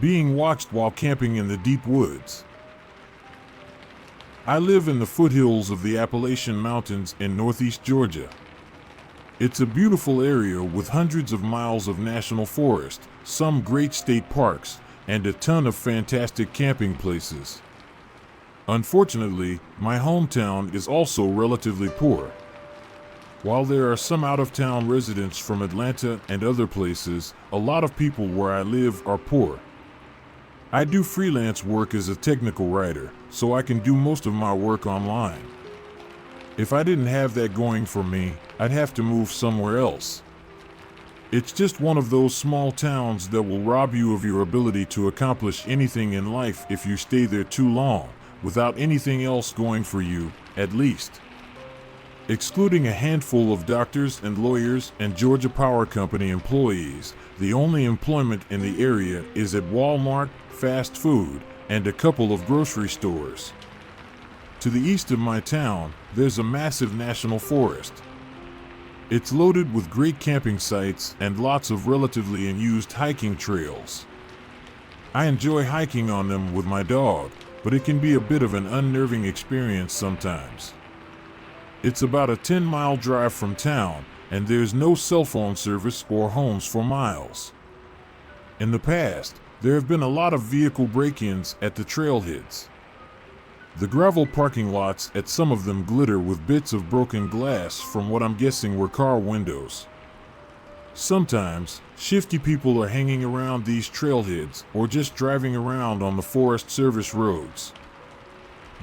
being watched while camping in the deep woods. I live in the foothills of the Appalachian Mountains in northeast Georgia. It's a beautiful area with hundreds of miles of national forest, some great state parks, and a ton of fantastic camping places. Unfortunately, my hometown is also relatively poor. While there are some out-of-town residents from Atlanta and other places, a lot of people where I live are poor. I do freelance work as a technical writer, so I can do most of my work online. If I didn't have that going for me, I'd have to move somewhere else. It's just one of those small towns that will rob you of your ability to accomplish anything in life if you stay there too long, without anything else going for you, at least. Excluding a handful of doctors and lawyers and Georgia Power Company employees, the only employment in the area is at Walmart, fast food, and a couple of grocery stores. To the east of my town, there's a massive national forest. It's loaded with great camping sites and lots of relatively unused hiking trails. I enjoy hiking on them with my dog, but it can be a bit of an unnerving experience sometimes. It's about a 10-mile drive from town, and there's no cell phone service or homes for miles. In the past, there have been a lot of vehicle break-ins at the trailheads. The gravel parking lots at some of them glitter with bits of broken glass from what I'm guessing were car windows. Sometimes, shifty people are hanging around these trailheads or just driving around on the Forest Service roads.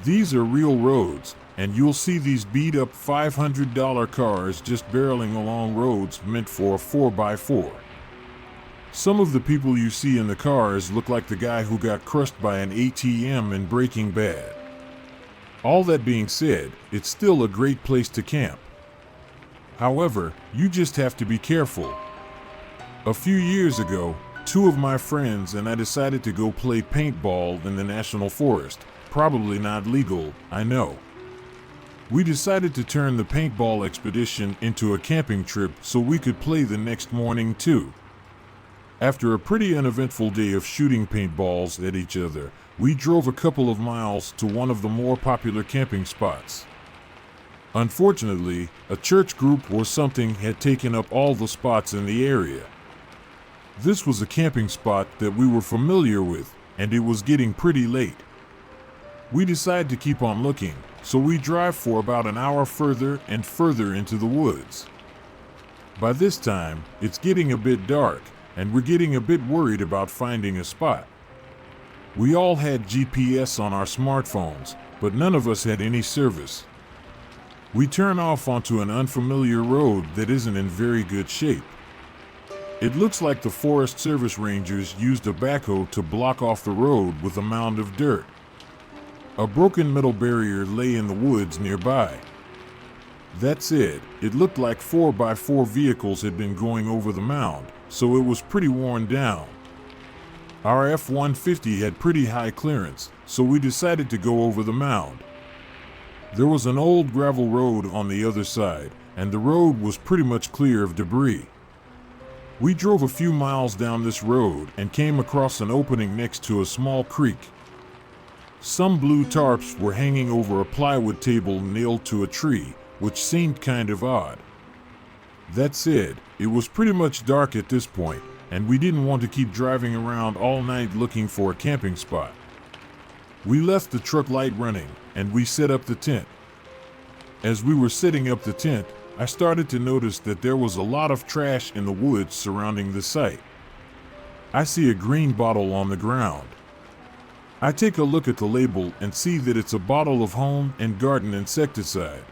These are real roads, and you'll see these beat-up $500 cars just barreling along roads meant for a 4x4. Some of the people you see in the cars look like the guy who got crushed by an ATM in Breaking Bad. All that being said, it's still a great place to camp. However, you just have to be careful. A few years ago, two of my friends and I decided to go play paintball in the National Forest. Probably not legal, I know. We decided to turn the paintball expedition into a camping trip so we could play the next morning too. After a pretty uneventful day of shooting paintballs at each other, we drove a couple of miles to one of the more popular camping spots. Unfortunately, a church group or something had taken up all the spots in the area. This was a camping spot that we were familiar with, and it was getting pretty late. We decided to keep on looking, so we drive for about an hour further and further into the woods. By this time, it's getting a bit dark, and we're getting a bit worried about finding a spot. We all had GPS on our smartphones, but none of us had any service. We turn off onto an unfamiliar road that isn't in very good shape. It looks like the Forest Service Rangers used a backhoe to block off the road with a mound of dirt. A broken metal barrier lay in the woods nearby. That said, it looked like 4x4 vehicles had been going over the mound, so it was pretty worn down. Our F-150 had pretty high clearance, so we decided to go over the mound. There was an old gravel road on the other side, and the road was pretty much clear of debris. We drove a few miles down this road and came across an opening next to a small creek. Some blue tarps were hanging over a plywood table nailed to a tree, which seemed kind of odd. That said, it was pretty much dark at this point, and we didn't want to keep driving around all night looking for a camping spot. We left the truck light running, and we set up the tent. As we were setting up the tent, I started to notice that there was a lot of trash in the woods surrounding the site. I see a green bottle on the ground. I take a look at the label and see that it's a bottle of home and garden insecticide.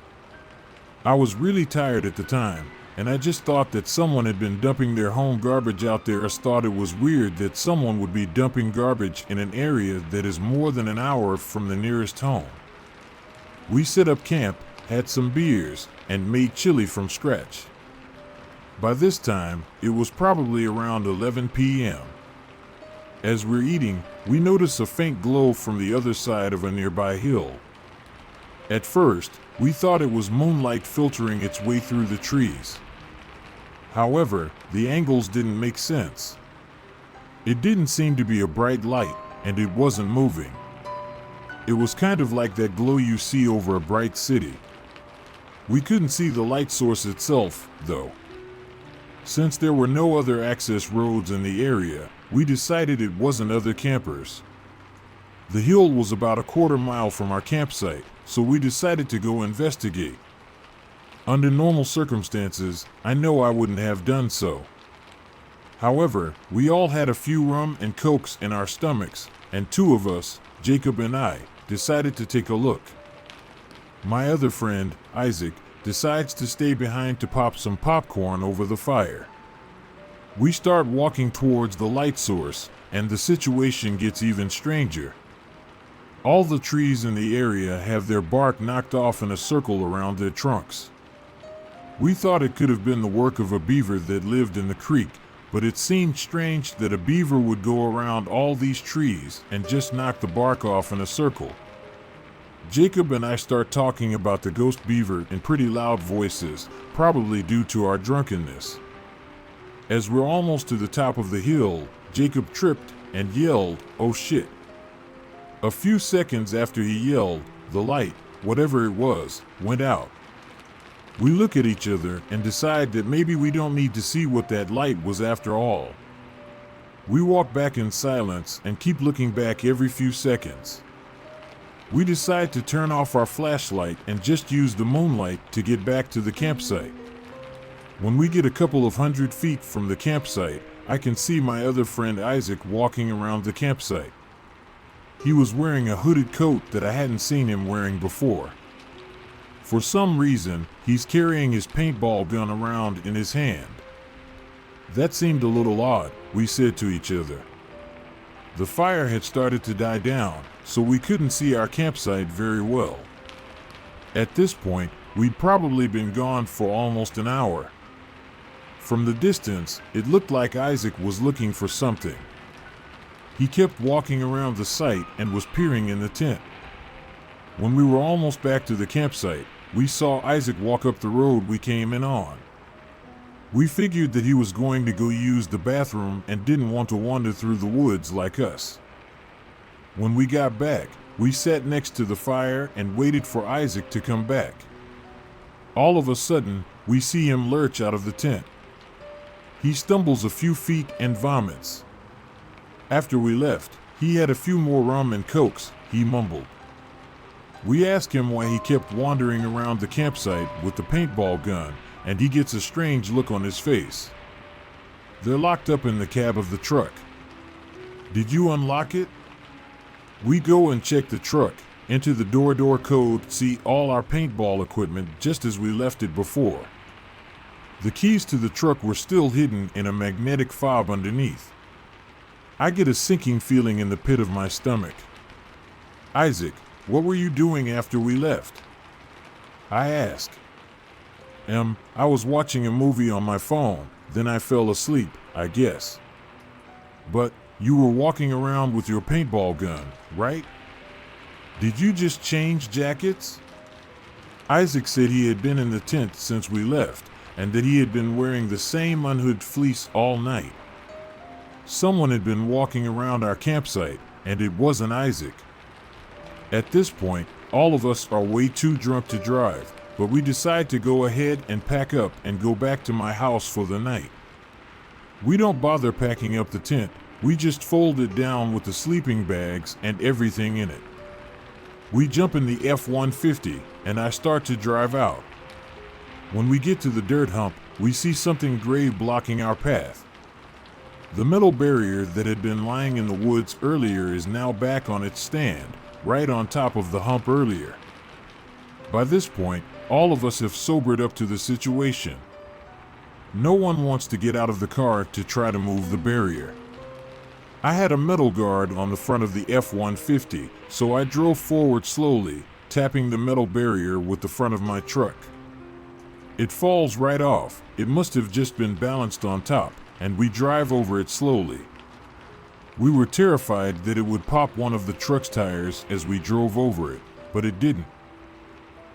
I was really tired at the time, and I just thought that someone had been dumping their home garbage out there. I thought it was weird that someone would be dumping garbage in an area that is more than an hour from the nearest home. We set up camp, had some beers, and made chili from scratch. By this time, it was probably around 11 p.m. As we're eating, we notice a faint glow from the other side of a nearby hill. At first, we thought it was moonlight filtering its way through the trees. However, the angles didn't make sense. It didn't seem to be a bright light, and it wasn't moving. It was kind of like that glow you see over a bright city. We couldn't see the light source itself, though. Since there were no other access roads in the area, we decided it wasn't other campers. The hill was about a quarter mile from our campsite, so we decided to go investigate. Under normal circumstances, I know I wouldn't have done so. However, we all had a few rum and cokes in our stomachs, and two of us, Jacob and I, decided to take a look. My other friend, Isaac, decides to stay behind to pop some popcorn over the fire. We start walking towards the light source, and the situation gets even stranger. All the trees in the area have their bark knocked off in a circle around their trunks. We thought it could have been the work of a beaver that lived in the creek, but it seemed strange that a beaver would go around all these trees and just knock the bark off in a circle. Jacob and I start talking about the ghost beaver in pretty loud voices, probably due to our drunkenness. As we're almost to the top of the hill, Jacob tripped and yelled, "Oh shit." A few seconds after he yelled, the light, whatever it was, went out. We look at each other and decide that maybe we don't need to see what that light was after all. We walk back in silence and keep looking back every few seconds. We decide to turn off our flashlight and just use the moonlight to get back to the campsite. When we get a couple of 100 feet from the campsite, I can see my other friend Isaac walking around the campsite. He was wearing a hooded coat that I hadn't seen him wearing before. For some reason, he's carrying his paintball gun around in his hand. That seemed a little odd, we said to each other. The fire had started to die down, so we couldn't see our campsite very well. At this point, we'd probably been gone for almost an hour. From the distance, it looked like Isaac was looking for something. He kept walking around the site and was peering in the tent. When we were almost back to the campsite, we saw Isaac walk up the road we came in on. We figured that he was going to go use the bathroom and didn't want to wander through the woods like us. When we got back, we sat next to the fire and waited for Isaac to come back. All of a sudden, we see him lurch out of the tent. He stumbles a few feet and vomits. After we left, he had a few more rum and cokes, he mumbled. We ask him why he kept wandering around the campsite with the paintball gun, and he gets a strange look on his face. They're locked up in the cab of the truck. Did you unlock it? We go and check the truck, enter the door code, see all our paintball equipment just as we left it before. The keys to the truck were still hidden in a magnetic fob underneath. I get a sinking feeling in the pit of my stomach. Isaac, what were you doing after we left? I ask. I was watching a movie on my phone, then I fell asleep, I guess. But you were walking around with your paintball gun, right? Did you just change jackets? Isaac said he had been in the tent since we left, and that he had been wearing the same unhooded fleece all night. Someone had been walking around our campsite, and it wasn't Isaac. At this point, all of us are way too drunk to drive, but we decide to go ahead and pack up and go back to my house for the night. We don't bother packing up the tent, we just fold it down with the sleeping bags and everything in it. We jump in the F-150, and I start to drive out. When we get to the dirt hump, we see something gray blocking our path. The metal barrier that had been lying in the woods earlier is now back on its stand, right on top of the hump earlier. By this point, all of us have sobered up to the situation. No one wants to get out of the car to try to move the barrier. I had a metal guard on the front of the F-150, so I drove forward slowly, tapping the metal barrier with the front of my truck. It falls right off, it must have just been balanced on top, and we drive over it slowly. We were terrified that it would pop one of the truck's tires as we drove over it, but it didn't.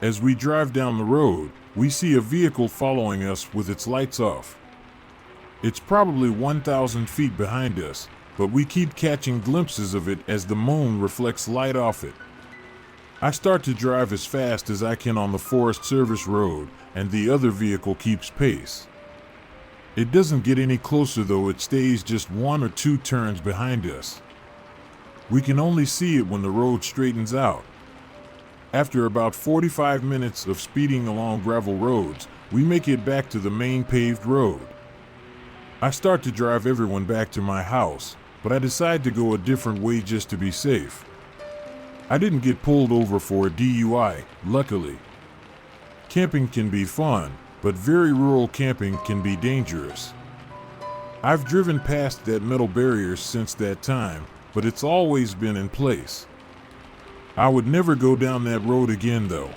As we drive down the road, we see a vehicle following us with its lights off. It's probably 1,000 feet behind us, but we keep catching glimpses of it as the moon reflects light off it. I start to drive as fast as I can on the Forest Service road, and the other vehicle keeps pace. It doesn't get any closer though, it stays just 1 or 2 turns behind us. We can only see it when the road straightens out. After about 45 minutes of speeding along gravel roads, we make it back to the main paved road. I start to drive everyone back to my house, but I decide to go a different way just to be safe. I didn't get pulled over for a DUI, luckily. Camping can be fun, but very rural camping can be dangerous. I've driven past that metal barrier since that time, but it's always been in place. I would never go down that road again though.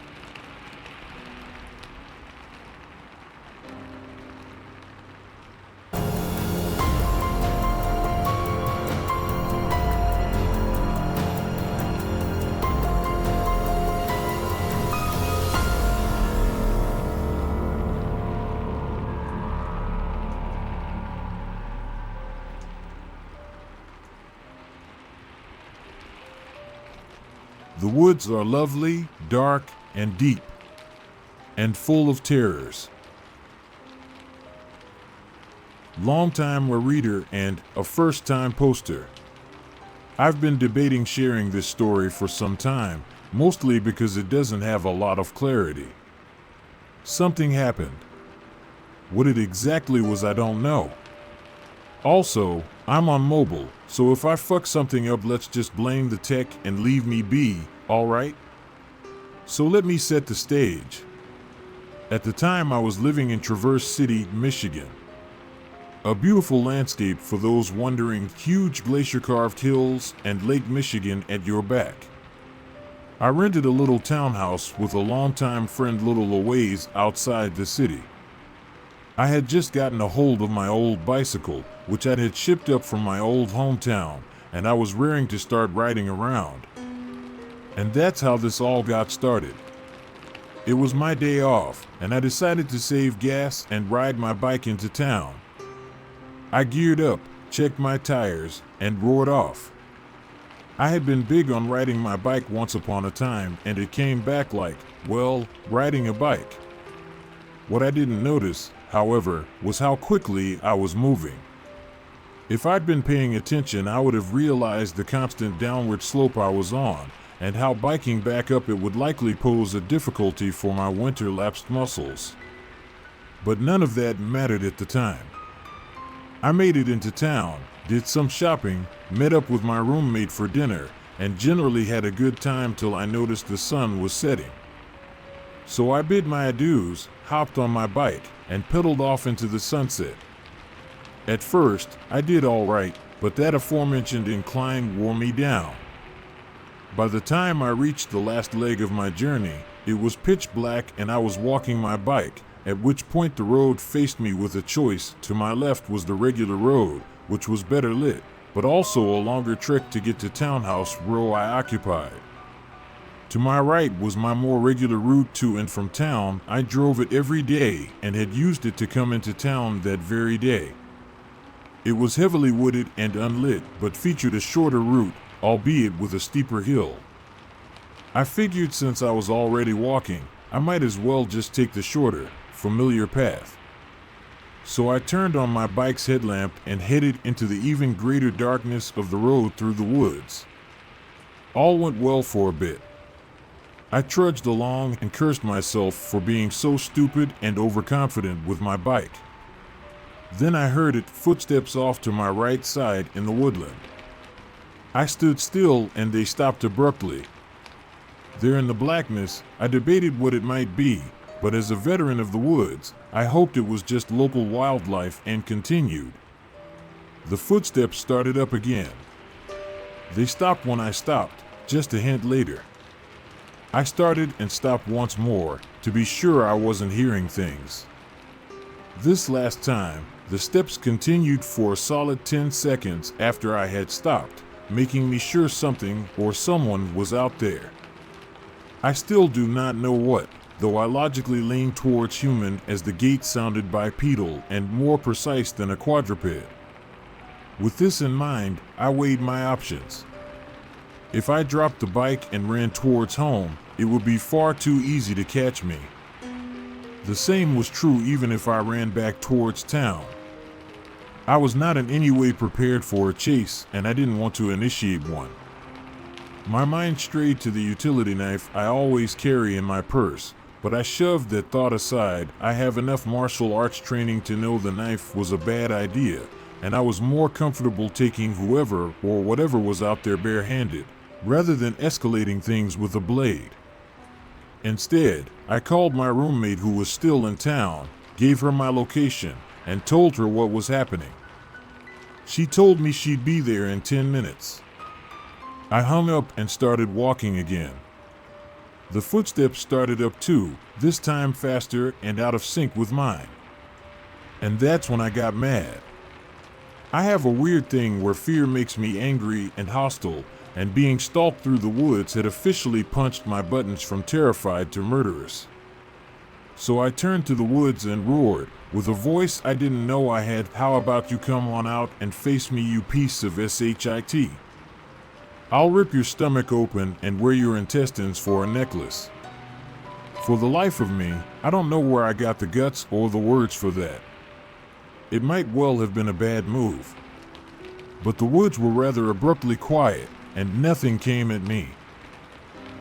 The woods are lovely, dark, and deep, and full of terrors. Long-time reader and a first-time poster. I've been debating sharing this story for some time, mostly because it doesn't have a lot of clarity. Something happened. What it exactly was, I don't know. Also, I'm on mobile, so if I fuck something up, let's just blame the tech and leave me be, alright? So let me set the stage. At the time, I was living in Traverse City, Michigan. A beautiful landscape for those wondering, huge glacier-carved hills and Lake Michigan at your back. I rented a little townhouse with a longtime friend little a ways outside the city. I had just gotten a hold of my old bicycle, which I had shipped up from my old hometown, and I was raring to start riding around. And that's how this all got started. It was my day off, and I decided to save gas and ride my bike into town. I geared up, checked my tires, and roared off. I had been big on riding my bike once upon a time, and it came back like, well, riding a bike. What I didn't notice, however, was how quickly I was moving. If I'd been paying attention, I would have realized the constant downward slope I was on, and how biking back up it would likely pose a difficulty for my winter-lapsed muscles. But none of that mattered at the time. I made it into town, did some shopping, met up with my roommate for dinner, and generally had a good time till I noticed the sun was setting. So I bid my adieus, hopped on my bike, and pedaled off into the sunset. At first, I did all right, but that aforementioned incline wore me down. By the time I reached the last leg of my journey, it was pitch black and I was walking my bike, at which point the road faced me with a choice. To my left was the regular road, which was better lit, but also a longer trek to get to townhouse row I occupied. To my right was my more regular route to and from town. I drove it every day and had used it to come into town that very day. It was heavily wooded and unlit, but featured a shorter route, albeit with a steeper hill. I figured since I was already walking, I might as well just take the shorter, familiar path. So I turned on my bike's headlamp and headed into the even greater darkness of the road through the woods. All went well for a bit. I trudged along and cursed myself for being so stupid and overconfident with my bike. Then I heard it, footsteps off to my right side in the woodland. I stood still and they stopped abruptly. There in the blackness, I debated what it might be, but as a veteran of the woods, I hoped it was just local wildlife and continued. The footsteps started up again. They stopped when I stopped, just a hint later. I started and stopped once more, to be sure I wasn't hearing things. This last time, the steps continued for a solid 10 seconds after I had stopped, making me sure something or someone was out there. I still do not know what, though I logically lean towards human as the gait sounded bipedal and more precise than a quadruped. With this in mind, I weighed my options. If I dropped the bike and ran towards home, it would be far too easy to catch me. The same was true even if I ran back towards town. I was not in any way prepared for a chase, and I didn't want to initiate one. My mind strayed to the utility knife I always carry in my purse, but I shoved that thought aside. I have enough martial arts training to know the knife was a bad idea, and I was more comfortable taking whoever or whatever was out there barehanded, rather than escalating things with a blade. Instead, I called my roommate who was still in town, gave her my location, and told her what was happening. She told me she'd be there in 10 minutes. I hung up and started walking again. The footsteps started up too, this time faster and out of sync with mine. And that's when I got mad. I have a weird thing where fear makes me angry and hostile, and being stalked through the woods had officially punched my buttons from terrified to murderous. So I turned to the woods and roared, with a voice I didn't know I had, "How about you come on out and face me, you piece of shit. I'll rip your stomach open and wear your intestines for a necklace." For the life of me, I don't know where I got the guts or the words for that. It might well have been a bad move. But the woods were rather abruptly quiet, and nothing came at me.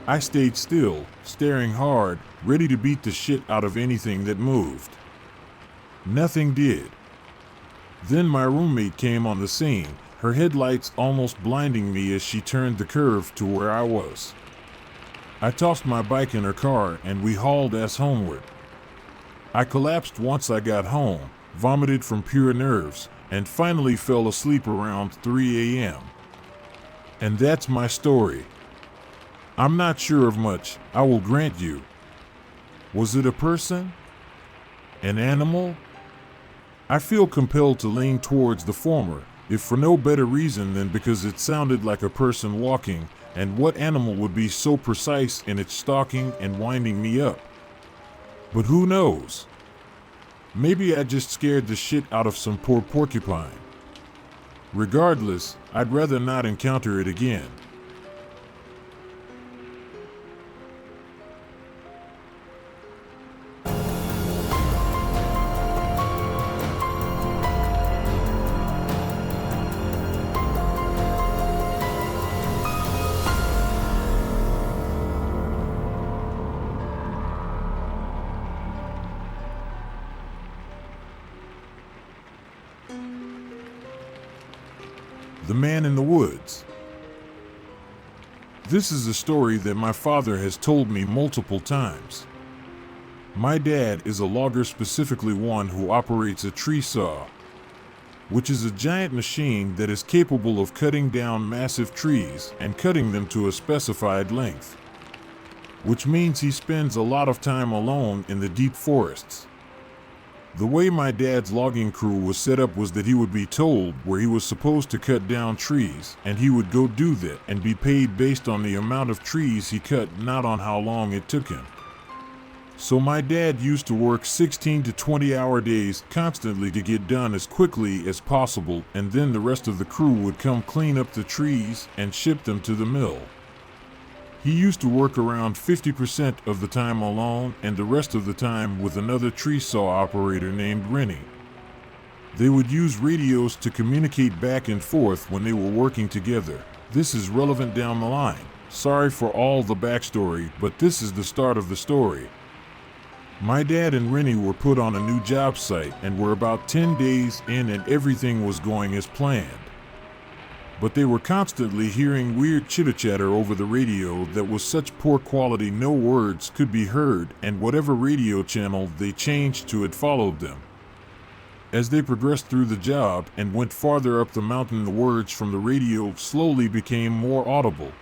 I stayed still, staring hard, ready to beat the shit out of anything that moved. Nothing did. Then my roommate came on the scene, her headlights almost blinding me as she turned the curve to where I was. I tossed my bike in her car and we hauled ass homeward. I collapsed once I got home, vomited from pure nerves, and finally fell asleep around 3 a.m. And that's my story. I'm not sure of much, I will grant you. Was it a person? An animal? I feel compelled to lean towards the former, if for no better reason than because it sounded like a person walking, and what animal would be so precise in its stalking and winding me up? But who knows? Maybe I just scared the shit out of some poor porcupine. Regardless, I'd rather not encounter it again. The Man in the Woods. This is a story that my father has told me multiple times. My dad is a logger, specifically one who operates a tree saw, which is a giant machine that is capable of cutting down massive trees and cutting them to a specified length, which means he spends a lot of time alone in the deep forests. The way my dad's logging crew was set up was that he would be told where he was supposed to cut down trees, and he would go do that and be paid based on the amount of trees he cut, not on how long it took him. So my dad used to work 16 to 20-hour days constantly to get done as quickly as possible, and then the rest of the crew would come clean up the trees and ship them to the mill. He used to work around 50% of the time alone and the rest of the time with another tree saw operator named Rennie. They would use radios to communicate back and forth when they were working together. This is relevant down the line. Sorry for all the backstory, but this is the start of the story. My dad and Rennie were put on a new job site and were about 10 days in and everything was going as planned. But they were constantly hearing weird chitter-chatter over the radio that was such poor quality no words could be heard, and whatever radio channel they changed to it followed them. As they progressed through the job and went farther up the mountain, the words from the radio slowly became more audible.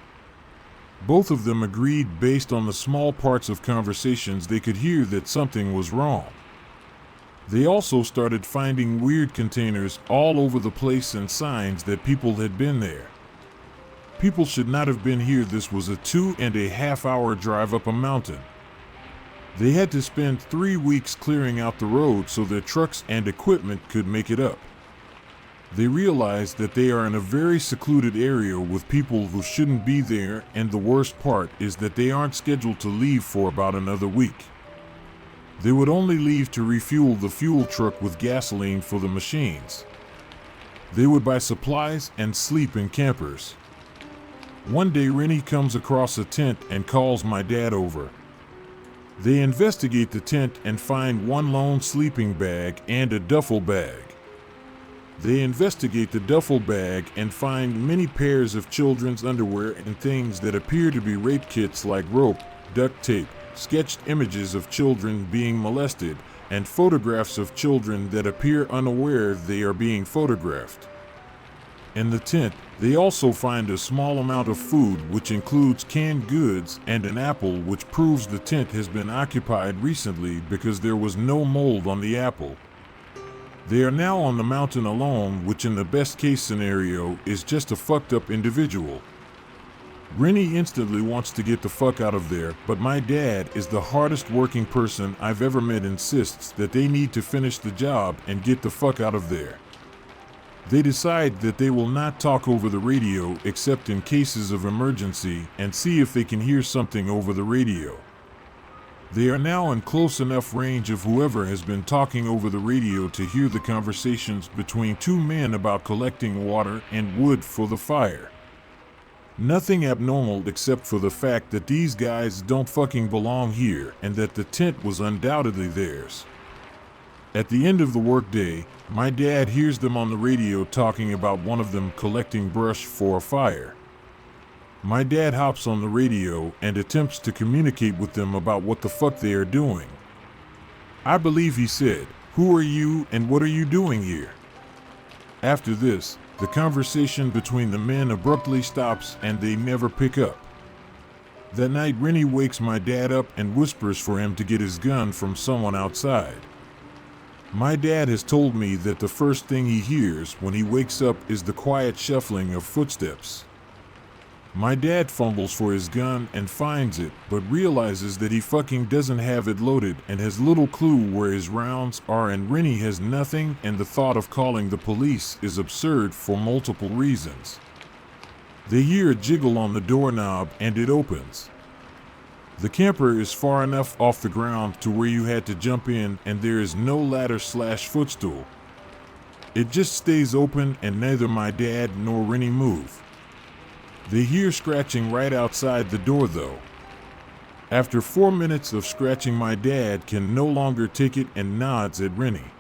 Both of them agreed based on the small parts of conversations they could hear that something was wrong. They also started finding weird containers all over the place and signs that people had been there. People should not have been here. This was a 2.5-hour drive up a mountain. They had to spend 3 weeks clearing out the road so their trucks and equipment could make it up. They realize that they are in a very secluded area with people who shouldn't be there, and the worst part is that they aren't scheduled to leave for about another week. They would only leave to refuel the fuel truck with gasoline for the machines. They would buy supplies and sleep in campers. One day Rennie comes across a tent and calls my dad over. They investigate the tent and find one lone sleeping bag and a duffel bag. They investigate the duffel bag and find many pairs of children's underwear and things that appear to be rape kits like rope, duct tape, sketched images of children being molested, and photographs of children that appear unaware they are being photographed. In the tent, they also find a small amount of food, which includes canned goods and an apple, which proves the tent has been occupied recently because there was no mold on the apple. They are now on the mountain alone, which in the best case scenario is just a fucked up individual. Rennie instantly wants to get the fuck out of there, but my dad is the hardest working person I've ever met, insists that they need to finish the job and get the fuck out of there. They decide that they will not talk over the radio except in cases of emergency and see if they can hear something over the radio. They are now in close enough range of whoever has been talking over the radio to hear the conversations between two men about collecting water and wood for the fire. Nothing abnormal except for the fact that these guys don't fucking belong here and that the tent was undoubtedly theirs. At the end of the workday, my dad hears them on the radio talking about one of them collecting brush for a fire. My dad hops on the radio and attempts to communicate with them about what the fuck they are doing. I believe he said, "Who are you and what are you doing here?" After this, the conversation between the men abruptly stops and they never pick up. That night, Rennie wakes my dad up and whispers for him to get his gun from someone outside. My dad has told me that the first thing he hears when he wakes up is the quiet shuffling of footsteps. My dad fumbles for his gun and finds it, but realizes that he fucking doesn't have it loaded and has little clue where his rounds are, and Rennie has nothing, and the thought of calling the police is absurd for multiple reasons. They hear a jiggle on the doorknob and it opens. The camper is far enough off the ground to where you had to jump in, and there is no ladder/footstool. It just stays open and neither my dad nor Rennie move. They hear scratching right outside the door though. After 4 minutes of scratching, my dad can no longer take it and nods at Rennie.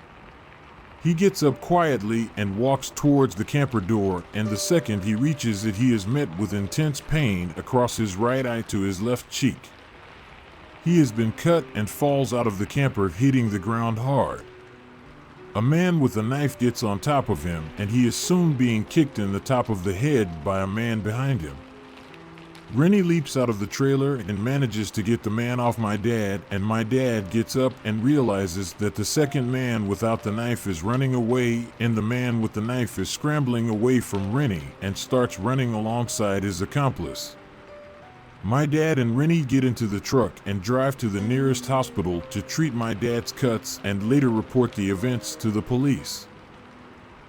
He gets up quietly and walks towards the camper door, and the second he reaches it, he is met with intense pain across his right eye to his left cheek. He has been cut and falls out of the camper, hitting the ground hard. A man with a knife gets on top of him, and he is soon being kicked in the top of the head by a man behind him. Rennie leaps out of the trailer and manages to get the man off my dad, and my dad gets up and realizes that the second man without the knife is running away, and the man with the knife is scrambling away from Rennie and starts running alongside his accomplice. My dad and Rennie get into the truck and drive to the nearest hospital to treat my dad's cuts and later report the events to the police.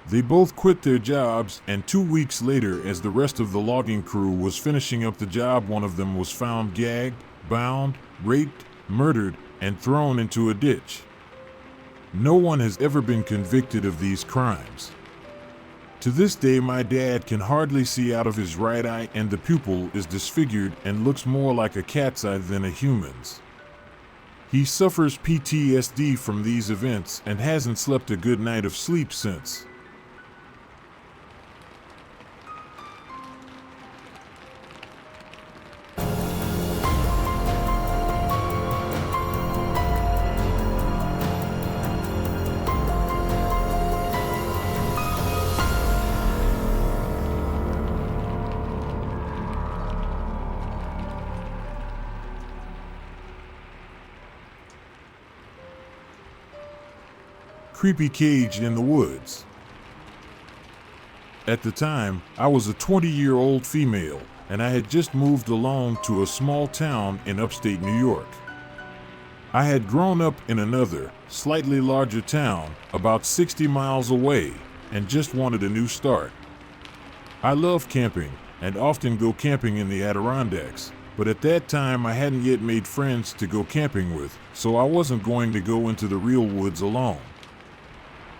They both quit their jobs, and 2 weeks later, as the rest of the logging crew was finishing up the job, one of them was found gagged, bound, raped, murdered, and thrown into a ditch. No one has ever been convicted of these crimes. To this day, my dad can hardly see out of his right eye, and the pupil is disfigured and looks more like a cat's eye than a human's. He suffers PTSD from these events and hasn't slept a good night of sleep since. Creepy cage in the woods. At the time, I was a 20-year-old female, and I had just moved alone to a small town in upstate New York. I had grown up in another, slightly larger town, about 60 miles away, and just wanted a new start. I love camping and often go camping in the Adirondacks, but at that time I hadn't yet made friends to go camping with, so I wasn't going to go into the real woods alone.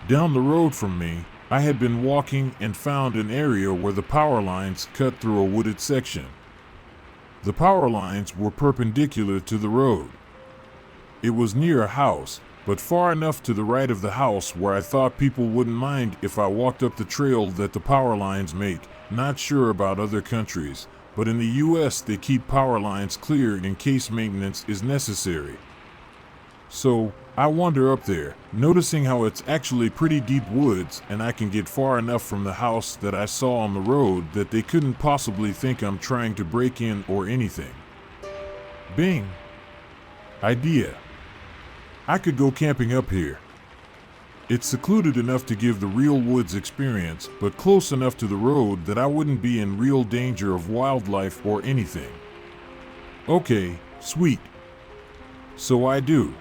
Down the road from me, I had been walking and found an area where the power lines cut through a wooded section. The power lines were perpendicular to the road. It was near a house, but far enough to the right of the house where I thought people wouldn't mind if I walked up the trail that the power lines make. Not sure about other countries, but in the US they keep power lines clear in case maintenance is necessary. So, I wander up there, noticing how it's actually pretty deep woods and I can get far enough from the house that I saw on the road that they couldn't possibly think I'm trying to break in or anything. Bing! Idea. I could go camping up here. It's secluded enough to give the real woods experience, but close enough to the road that I wouldn't be in real danger of wildlife or anything. Okay, sweet. So I do.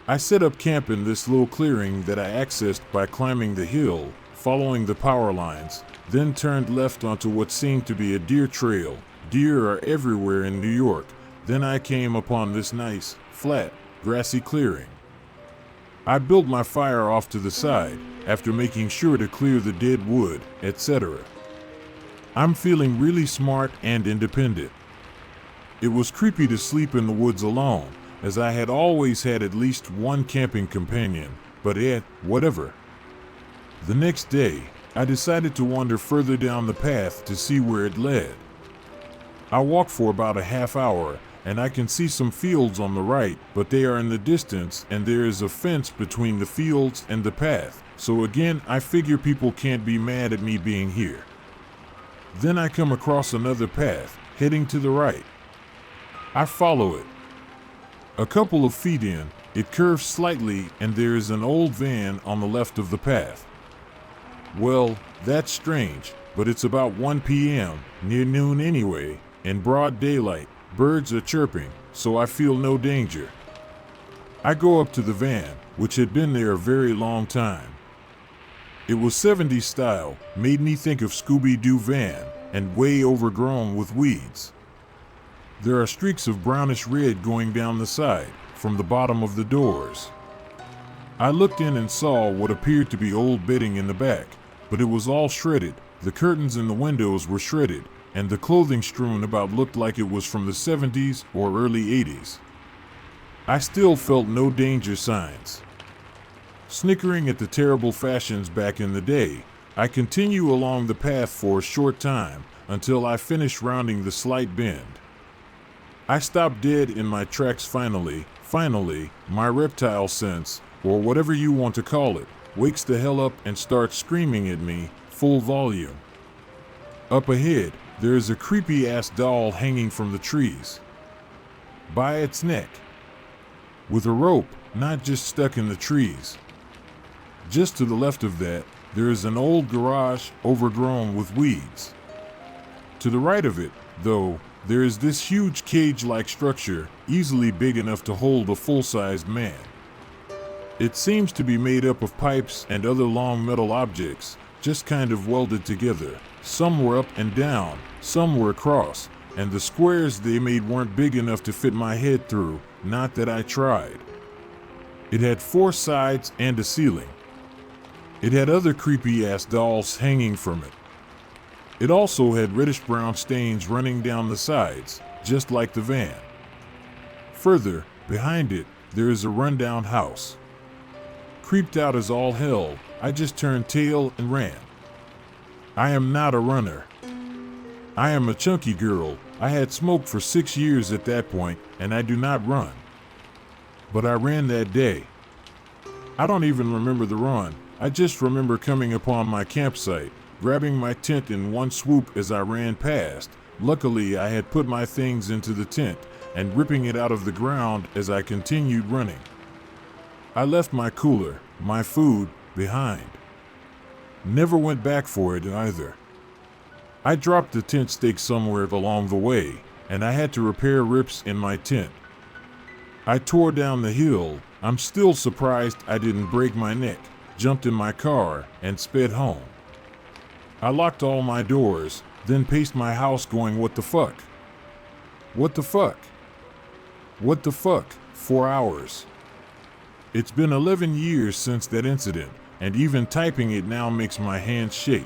I set up camp in this little clearing that I accessed by climbing the hill, following the power lines, then turned left onto what seemed to be a deer trail. Deer are everywhere in New York. Then I came upon this nice, flat, grassy clearing. I built my fire off to the side, after making sure to clear the dead wood, etc. I'm feeling really smart and independent. It was creepy to sleep in the woods alone, as I had always had at least one camping companion, but whatever. The next day, I decided to wander further down the path to see where it led. I walked for about a half hour, and I can see some fields on the right, but they are in the distance and there is a fence between the fields and the path, so again I figure people can't be mad at me being here. Then I come across another path, heading to the right. I follow it. A couple of feet in, it curves slightly and there is an old van on the left of the path. Well, that's strange, but it's about 1 p.m., near noon anyway, in broad daylight. Birds are chirping, so I feel no danger. I go up to the van, which had been there a very long time. It was 70s style, made me think of Scooby-Doo van, and way overgrown with weeds. There are streaks of brownish red going down the side, from the bottom of the doors. I looked in and saw what appeared to be old bedding in the back, but it was all shredded. The curtains in the windows were shredded, and the clothing strewn about looked like it was from the 70s or early 80s. I still felt no danger signs. Snickering at the terrible fashions back in the day, I continue along the path for a short time until I finish rounding the slight bend. I stop dead in my tracks finally, my reptile sense, or whatever you want to call it, wakes the hell up and starts screaming at me, full volume. Up ahead, there is a creepy-ass doll hanging from the trees. By its neck. With a rope, not just stuck in the trees. Just to the left of that, there is an old garage overgrown with weeds. To the right of it, though, there is this huge cage-like structure, easily big enough to hold a full-sized man. It seems to be made up of pipes and other long metal objects, just kind of welded together. Some were up and down, some were across, and the squares they made weren't big enough to fit my head through, not that I tried. It had 4 sides and a ceiling. It had other creepy-ass dolls hanging from it. It also had reddish-brown stains running down the sides, just like the van. Further, behind it, there is a rundown house. Creeped out as all hell, I just turned tail and ran. I am not a runner. I am a chunky girl. I had smoked for 6 years at that point, and I do not run. But I ran that day. I don't even remember the run. I just remember coming upon my campsite, grabbing my tent in one swoop as I ran past. Luckily, I had put my things into the tent and ripping it out of the ground as I continued running. I left my cooler, my food, behind. Never went back for it either. I dropped the tent stake somewhere along the way, and I had to repair rips in my tent. I tore down the hill. I'm still surprised I didn't break my neck. jumped in my car, and sped home. I locked all my doors, then paced my house going, what the fuck? What the fuck? What the fuck? For hours. It's been 11 years since that incident, and even typing it now makes my hands shake.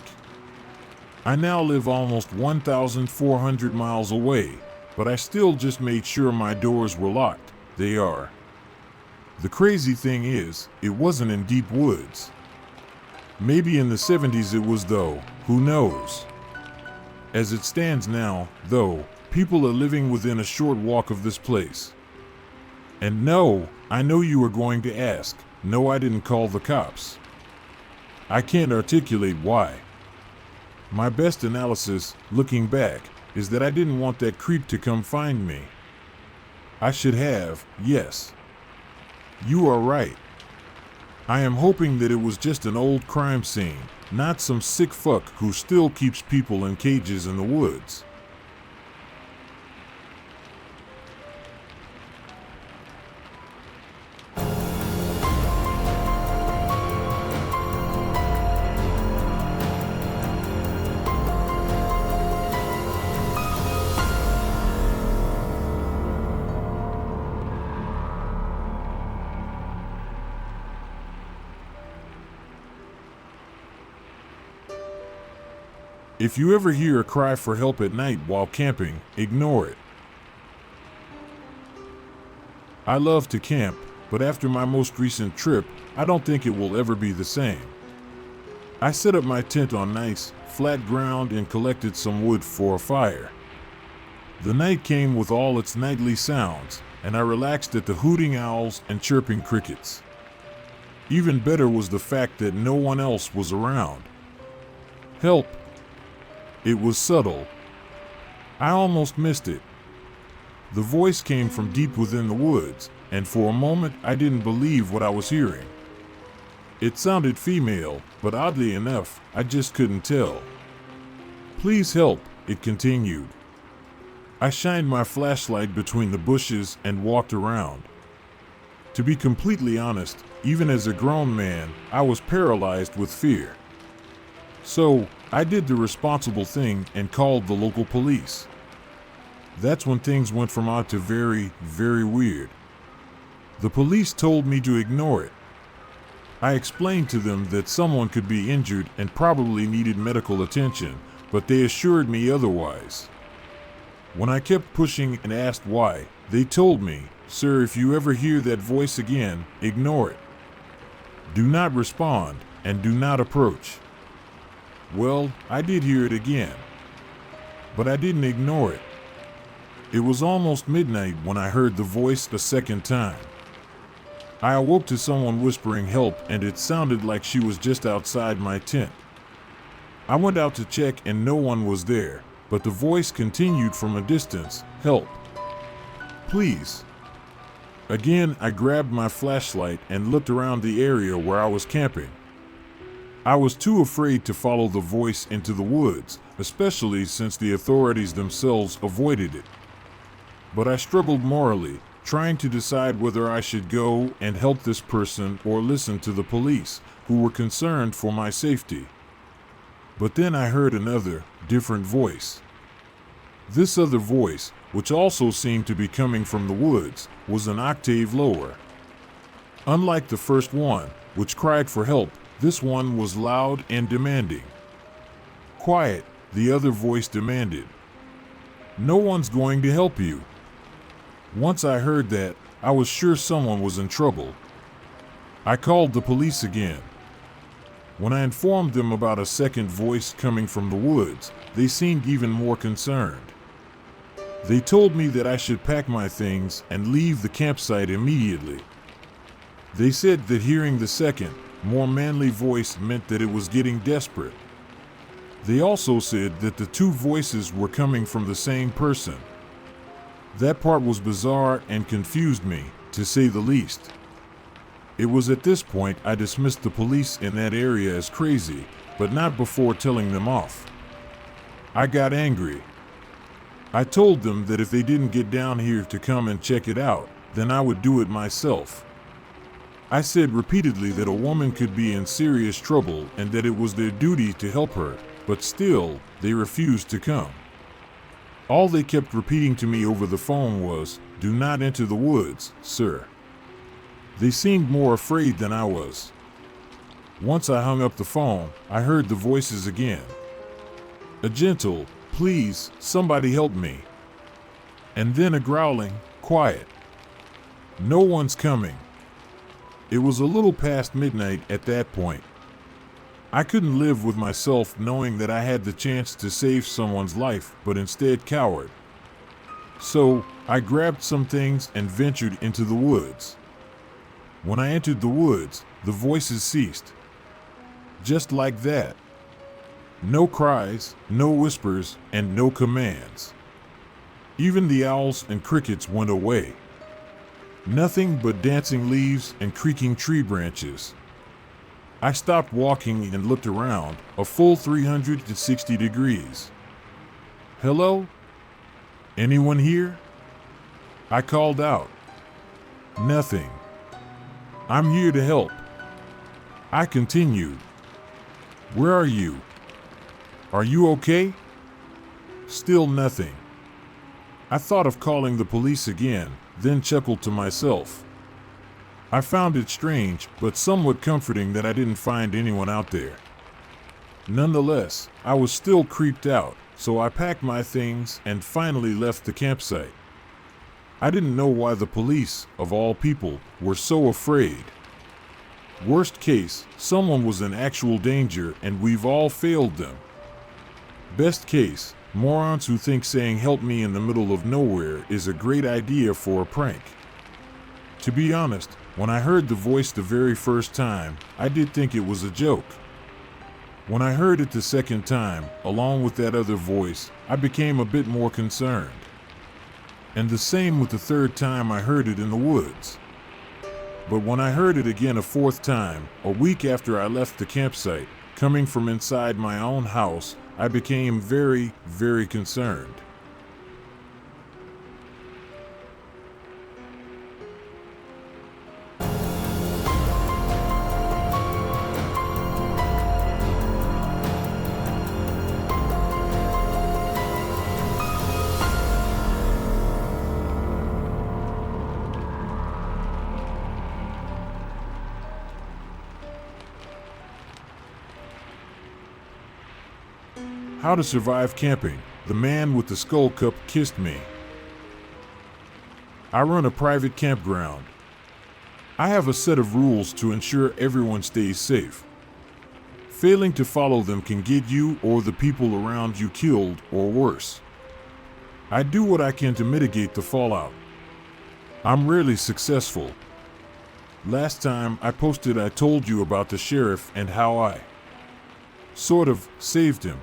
I now live almost 1,400 miles away, but I still just made sure my doors were locked. They are. The crazy thing is, it wasn't in deep woods. Maybe in the 70s it was though, who knows? As it stands now, though, people are living within a short walk of this place. And no, I know you are going to ask, no, I didn't call the cops. I can't articulate why. My best analysis, looking back, is that I didn't want that creep to come find me. I should have, yes. You are right. I am hoping that it was just an old crime scene, not some sick fuck who still keeps people in cages in the woods. If you ever hear a cry for help at night while camping, ignore it. I love to camp, but after my most recent trip, I don't think it will ever be the same. I set up my tent on nice, flat ground and collected some wood for a fire. The night came with all its nightly sounds, and I relaxed at the hooting owls and chirping crickets. Even better was the fact that no one else was around. Help! It was subtle. I almost missed it. The voice came from deep within the woods, and for a moment I didn't believe what I was hearing. It sounded female, but oddly enough, I just couldn't tell. Please help, it continued. I shined my flashlight between the bushes and walked around. To be completely honest, even as a grown man, I was paralyzed with fear. So, I did the responsible thing and called the local police. That's when things went from odd to very, very weird. The police told me to ignore it. I explained to them that someone could be injured and probably needed medical attention, but they assured me otherwise. When I kept pushing and asked why, they told me, "Sir, if you ever hear that voice again, ignore it. Do not respond and do not approach." Well, I did hear it again, but I didn't ignore it. It was almost midnight when I heard the voice a second time. I awoke to someone whispering help, and it sounded like she was just outside my tent. I went out to check and no one was there, but the voice continued from a distance, "Help. Please." Again, I grabbed my flashlight and looked around the area where I was camping. I was too afraid to follow the voice into the woods, especially since the authorities themselves avoided it. But I struggled morally, trying to decide whether I should go and help this person or listen to the police, who were concerned for my safety. But then I heard another, different voice. This other voice, which also seemed to be coming from the woods, was an octave lower. Unlike the first one, which cried for help, this one was loud and demanding. "Quiet," the other voice demanded. "No one's going to help you." Once I heard that, I was sure someone was in trouble. I called the police again. When I informed them about a second voice coming from the woods, they seemed even more concerned. They told me that I should pack my things and leave the campsite immediately. They said that hearing the second, more manly voice meant that it was getting desperate. They also said that the two voices were coming from the same person. That part was bizarre and confused me, to say the least. It was at this point I dismissed the police in that area as crazy, but not before telling them off. I got angry. I told them that if they didn't get down here to come and check it out, then I would do it myself. I said repeatedly that a woman could be in serious trouble and that it was their duty to help her, but still, they refused to come. All they kept repeating to me over the phone was, "Do not enter the woods, sir." They seemed more afraid than I was. Once I hung up the phone, I heard the voices again. A gentle, "Please, somebody help me." And then a growling, "Quiet. No one's coming." It was a little past midnight at that point. I couldn't live with myself knowing that I had the chance to save someone's life, but instead cowered. So, I grabbed some things and ventured into the woods. When I entered the woods, the voices ceased. Just like that. No cries, no whispers, and no commands. Even the owls and crickets went away. Nothing but dancing leaves and creaking tree branches. I stopped walking and looked around, a full 360 degrees. "Hello? Anyone here?" I called out. Nothing. "I'm here to help." I continued. "Where are you? Are you okay?" Still nothing. I thought of calling the police again, then chuckled to myself. I found it strange, but somewhat comforting that I didn't find anyone out there. Nonetheless, I was still creeped out, so I packed my things and finally left the campsite. I didn't know why the police, of all people, were so afraid. Worst case, someone was in actual danger and we've all failed them. Best case, morons who think saying "help me" in the middle of nowhere is a great idea for a prank. To be honest, when I heard the voice the very first time, I did think it was a joke. When I heard it the second time, along with that other voice, I became a bit more concerned. And the same with the third time I heard it in the woods. But when I heard it again a fourth time, a week after I left the campsite, coming from inside my own house, I became very, very concerned. How to survive camping. The man with the skull cup kissed me. I run a private campground. I have a set of rules to ensure everyone stays safe. Failing to follow them can get you or the people around you killed or worse. I do what I can to mitigate the fallout. I'm rarely successful. Last time I posted, I told you about the sheriff and how I sort of saved him.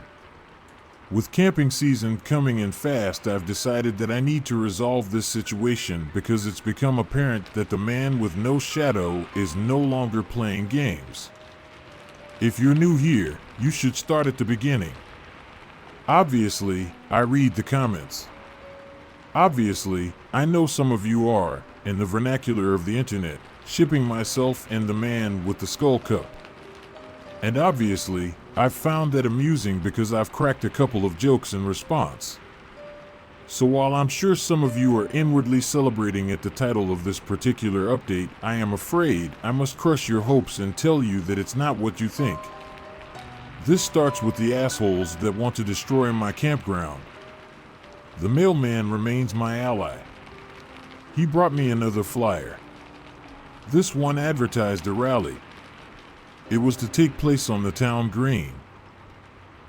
With camping season coming in fast, I've decided that I need to resolve this situation because it's become apparent that the man with no shadow is no longer playing games. If you're new here, you should start at the beginning. Obviously, I read the comments. Obviously, I know some of you are, in the vernacular of the internet, shipping myself and the man with the skull cup. And obviously, I've found that amusing because I've cracked a couple of jokes in response. So while I'm sure some of you are inwardly celebrating at the title of this particular update, I am afraid I must crush your hopes and tell you that it's not what you think. This starts with the assholes that want to destroy my campground. The mailman remains my ally. He brought me another flyer. This one advertised a rally. It was to take place on the town green.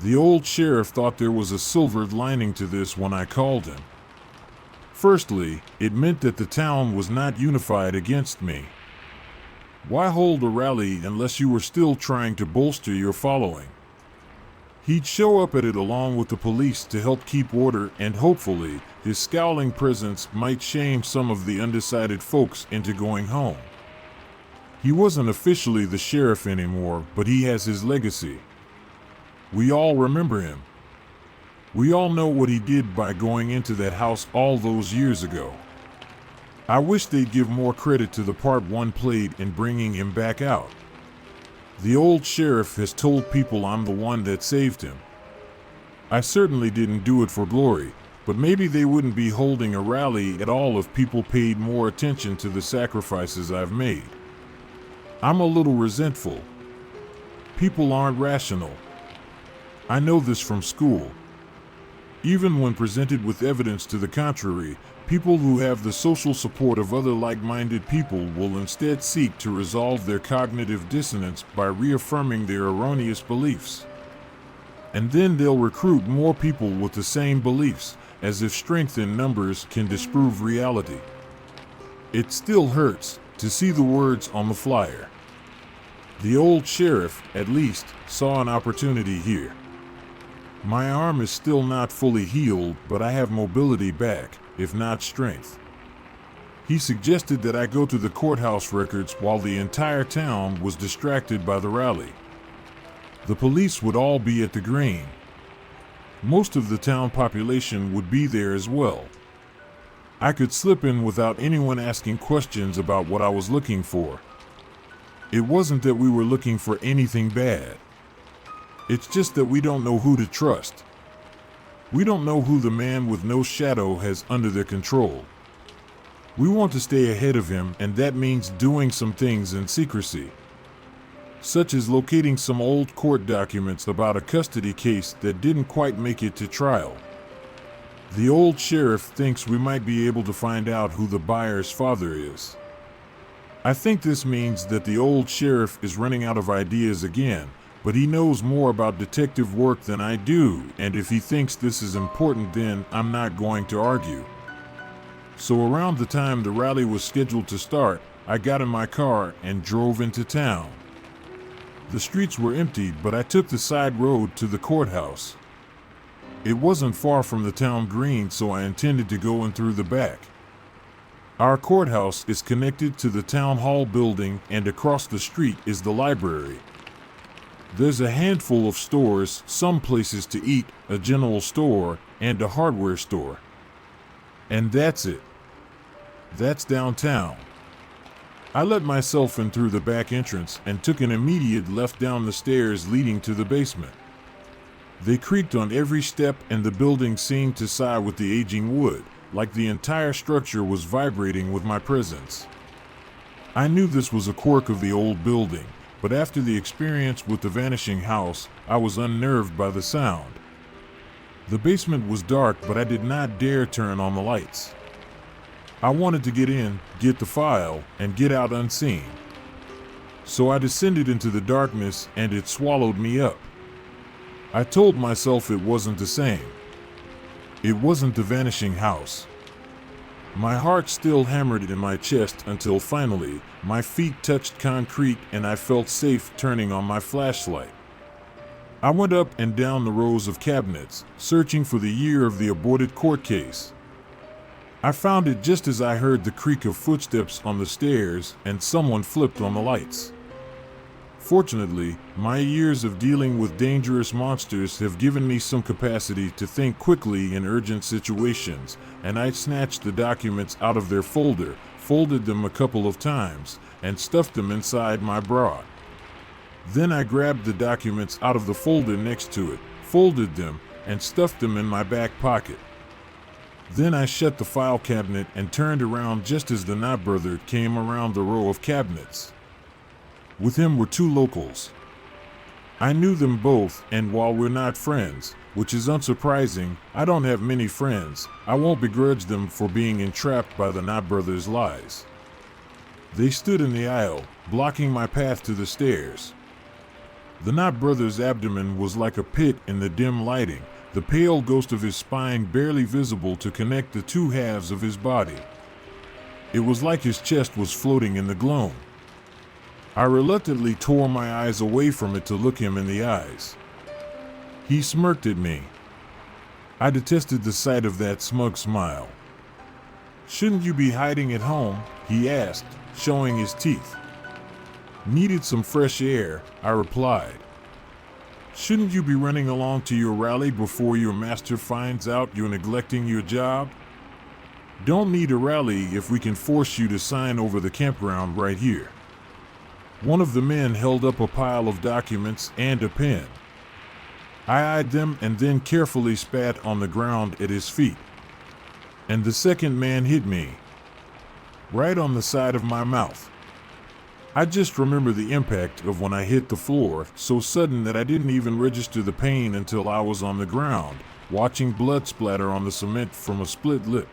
The old sheriff thought there was a silvered lining to this when I called him. Firstly, it meant that the town was not unified against me. Why hold a rally unless you were still trying to bolster your following? He'd show up at it along with the police to help keep order, and hopefully, his scowling presence might shame some of the undecided folks into going home. He wasn't officially the sheriff anymore, but he has his legacy. We all remember him. We all know what he did by going into that house all those years ago. I wish they'd give more credit to the part one played in bringing him back out. The old sheriff has told people I'm the one that saved him. I certainly didn't do it for glory, but maybe they wouldn't be holding a rally at all if people paid more attention to the sacrifices I've made. I'm a little resentful. People aren't rational. I know this from school. Even when presented with evidence to the contrary, people who have the social support of other like-minded people will instead seek to resolve their cognitive dissonance by reaffirming their erroneous beliefs. And then they'll recruit more people with the same beliefs, as if strength in numbers can disprove reality. It still hurts to see the words on the flyer. The old sheriff, at least, saw an opportunity here. My arm is still not fully healed, but I have mobility back, if not strength. He suggested that I go to the courthouse records while the entire town was distracted by the rally. The police would all be at the green. Most of the town population would be there as well. I could slip in without anyone asking questions about what I was looking for. It wasn't that we were looking for anything bad. It's just that we don't know who to trust. We don't know who the man with no shadow has under their control. We want to stay ahead of him, and that means doing some things in secrecy, such as locating some old court documents about a custody case that didn't quite make it to trial. The old sheriff thinks we might be able to find out who the buyer's father is. I think this means that the old sheriff is running out of ideas again, but he knows more about detective work than I do, and if he thinks this is important, then I'm not going to argue. So around the time the rally was scheduled to start, I got in my car and drove into town. The streets were empty, but I took the side road to the courthouse. It wasn't far from the town green, so I intended to go in through the back. Our courthouse is connected to the town hall building, and across the street is the library. There's a handful of stores, some places to eat, a general store, and a hardware store. And that's it. That's downtown. I let myself in through the back entrance and took an immediate left down the stairs leading to the basement. They creaked on every step, and the building seemed to sigh with the aging wood, like the entire structure was vibrating with my presence. I knew this was a quirk of the old building, but after the experience with the vanishing house, I was unnerved by the sound. The basement was dark, but I did not dare turn on the lights. I wanted to get in, get the file, and get out unseen. So I descended into the darkness, and it swallowed me up. I told myself it wasn't the same. It wasn't the vanishing house. My heart still hammered in my chest until finally, my feet touched concrete and I felt safe turning on my flashlight. I went up and down the rows of cabinets, searching for the year of the aborted court case. I found it just as I heard the creak of footsteps on the stairs and someone flipped on the lights. Fortunately, my years of dealing with dangerous monsters have given me some capacity to think quickly in urgent situations, and I snatched the documents out of their folder, folded them a couple of times, and stuffed them inside my bra. Then I grabbed the documents out of the folder next to it, folded them, and stuffed them in my back pocket. Then I shut the file cabinet and turned around just as the Knott brother came around the row of cabinets. With him were two locals. I knew them both, and while we're not friends, which is unsurprising, I don't have many friends, I won't begrudge them for being entrapped by the Knott brothers' lies. They stood in the aisle, blocking my path to the stairs. The Knott brother's abdomen was like a pit in the dim lighting, the pale ghost of his spine barely visible to connect the two halves of his body. It was like his chest was floating in the gloom. I reluctantly tore my eyes away from it to look him in the eyes. He smirked at me. I detested the sight of that smug smile. "Shouldn't you be hiding at home?" he asked, showing his teeth. "Needed some fresh air," I replied. "Shouldn't you be running along to your rally before your master finds out you're neglecting your job?" Don't need a rally if we can force you to sign over the campground right here. One of the men held up a pile of documents and a pen. I eyed them and then carefully spat on the ground at his feet. And the second man hit me, right on the side of my mouth. I just remember the impact of when I hit the floor, so sudden that I didn't even register the pain until I was on the ground, watching blood splatter on the cement from a split lip.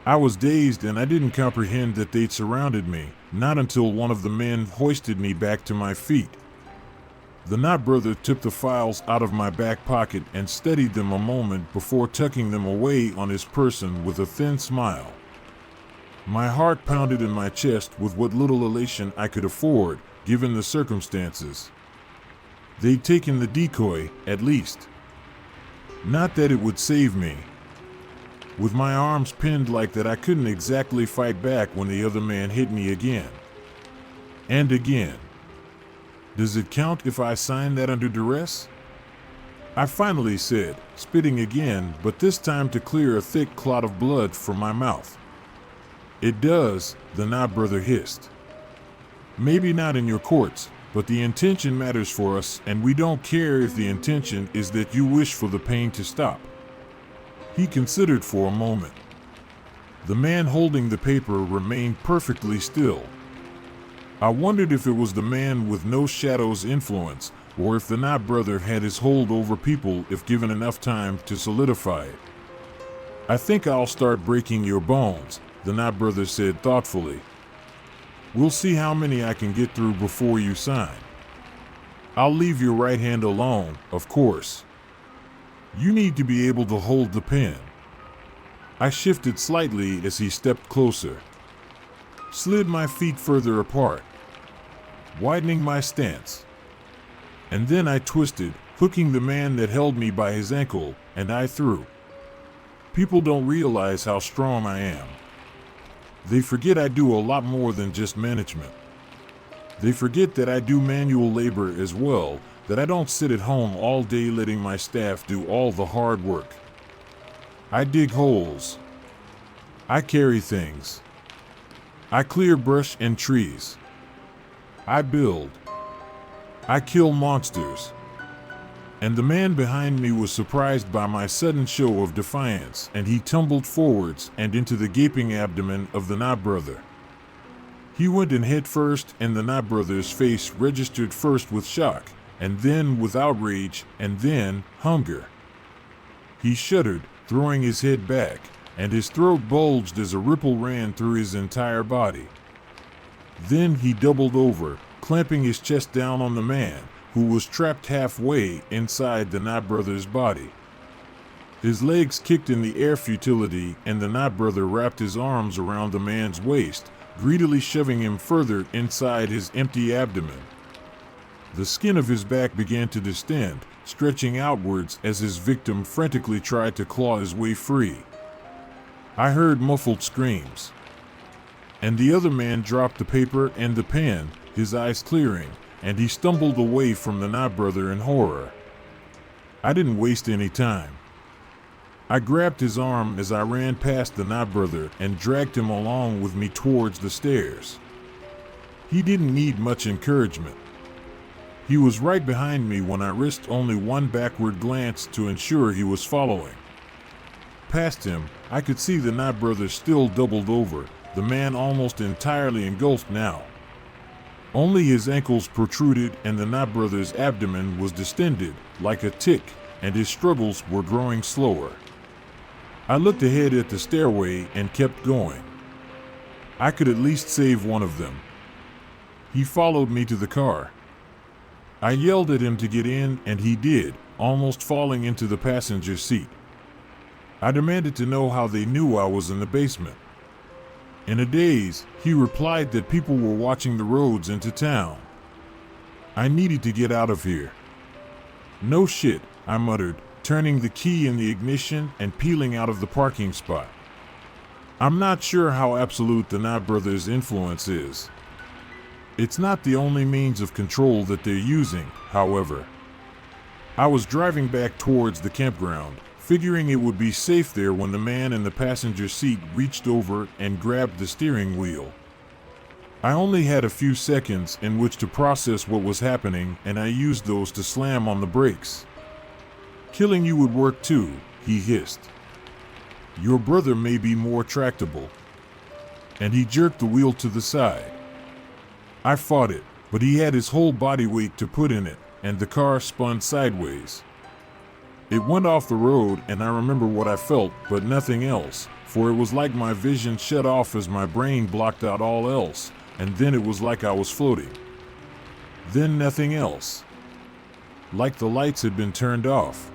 I was dazed and I didn't comprehend that they'd surrounded me, not until one of the men hoisted me back to my feet. The Knott brother took the files out of my back pocket and studied them a moment before tucking them away on his person with a thin smile. My heart pounded in my chest with what little elation I could afford, given the circumstances. They'd taken the decoy, at least. Not that it would save me. With my arms pinned like that, I couldn't exactly fight back when the other man hit me again. And again. Does it count if I sign that under duress? I finally said, spitting again, but this time to clear a thick clot of blood from my mouth. It does, the Knott brother hissed. Maybe not in your courts, but the intention matters for us, and we don't care if the intention is that you wish for the pain to stop. He considered for a moment. The man holding the paper remained perfectly still. I wondered if it was the man with no shadow's influence, or if the Knott brother had his hold over people if given enough time to solidify it. I think I'll start breaking your bones, the Knott brother said thoughtfully. We'll see how many I can get through before you sign. I'll leave your right hand alone, of course. You need to be able to hold the pen. I shifted slightly as he stepped closer. Slid my feet further apart, widening my stance. And then I twisted, hooking the man that held me by his ankle, and I threw. People don't realize how strong I am. They forget I do a lot more than just management. They forget that I do manual labor as well, that I don't sit at home all day letting my staff do all the hard work. I dig holes. I carry things. I clear brush and trees. I build. I kill monsters. And the man behind me was surprised by my sudden show of defiance, and he tumbled forwards and into the gaping abdomen of the Knott brother. He went in head first, and the Knott brother's face registered first with shock, and then with outrage, and then hunger. He shuddered, throwing his head back, and his throat bulged as a ripple ran through his entire body. Then he doubled over, clamping his chest down on the man, who was trapped halfway inside the Knott brother's body. His legs kicked in the air futility, and the Knott brother wrapped his arms around the man's waist, greedily shoving him further inside his empty abdomen. The skin of his back began to distend, stretching outwards as his victim frantically tried to claw his way free. I heard muffled screams. And the other man dropped the paper and the pen, his eyes clearing, and he stumbled away from the Knott brother in horror. I didn't waste any time. I grabbed his arm as I ran past the Knott brother and dragged him along with me towards the stairs. He didn't need much encouragement. He was right behind me when I risked only one backward glance to ensure he was following. Past him, I could see the Knott brother still doubled over, the man almost entirely engulfed now. Only his ankles protruded, and the Knott brother's abdomen was distended, like a tick, and his struggles were growing slower. I looked ahead at the stairway and kept going. I could at least save one of them. He followed me to the car. I yelled at him to get in, and he did, almost falling into the passenger seat. I demanded to know how they knew I was in the basement. In a daze, he replied that people were watching the roads into town. I needed to get out of here. No shit, I muttered, turning the key in the ignition and peeling out of the parking spot. I'm not sure how absolute the Knott brothers' influence is. It's not the only means of control that they're using, however. I was driving back towards the campground, figuring it would be safe there when the man in the passenger seat reached over and grabbed the steering wheel. I only had a few seconds in which to process what was happening, and I used those to slam on the brakes. "Killing you would work too," he hissed. "Your brother may be more tractable." And he jerked the wheel to the side. I fought it, but he had his whole body weight to put in it, and the car spun sideways. It went off the road, and I remember what I felt, but nothing else, for it was like my vision shut off as my brain blocked out all else, and then it was like I was floating. Then nothing else. Like the lights had been turned off.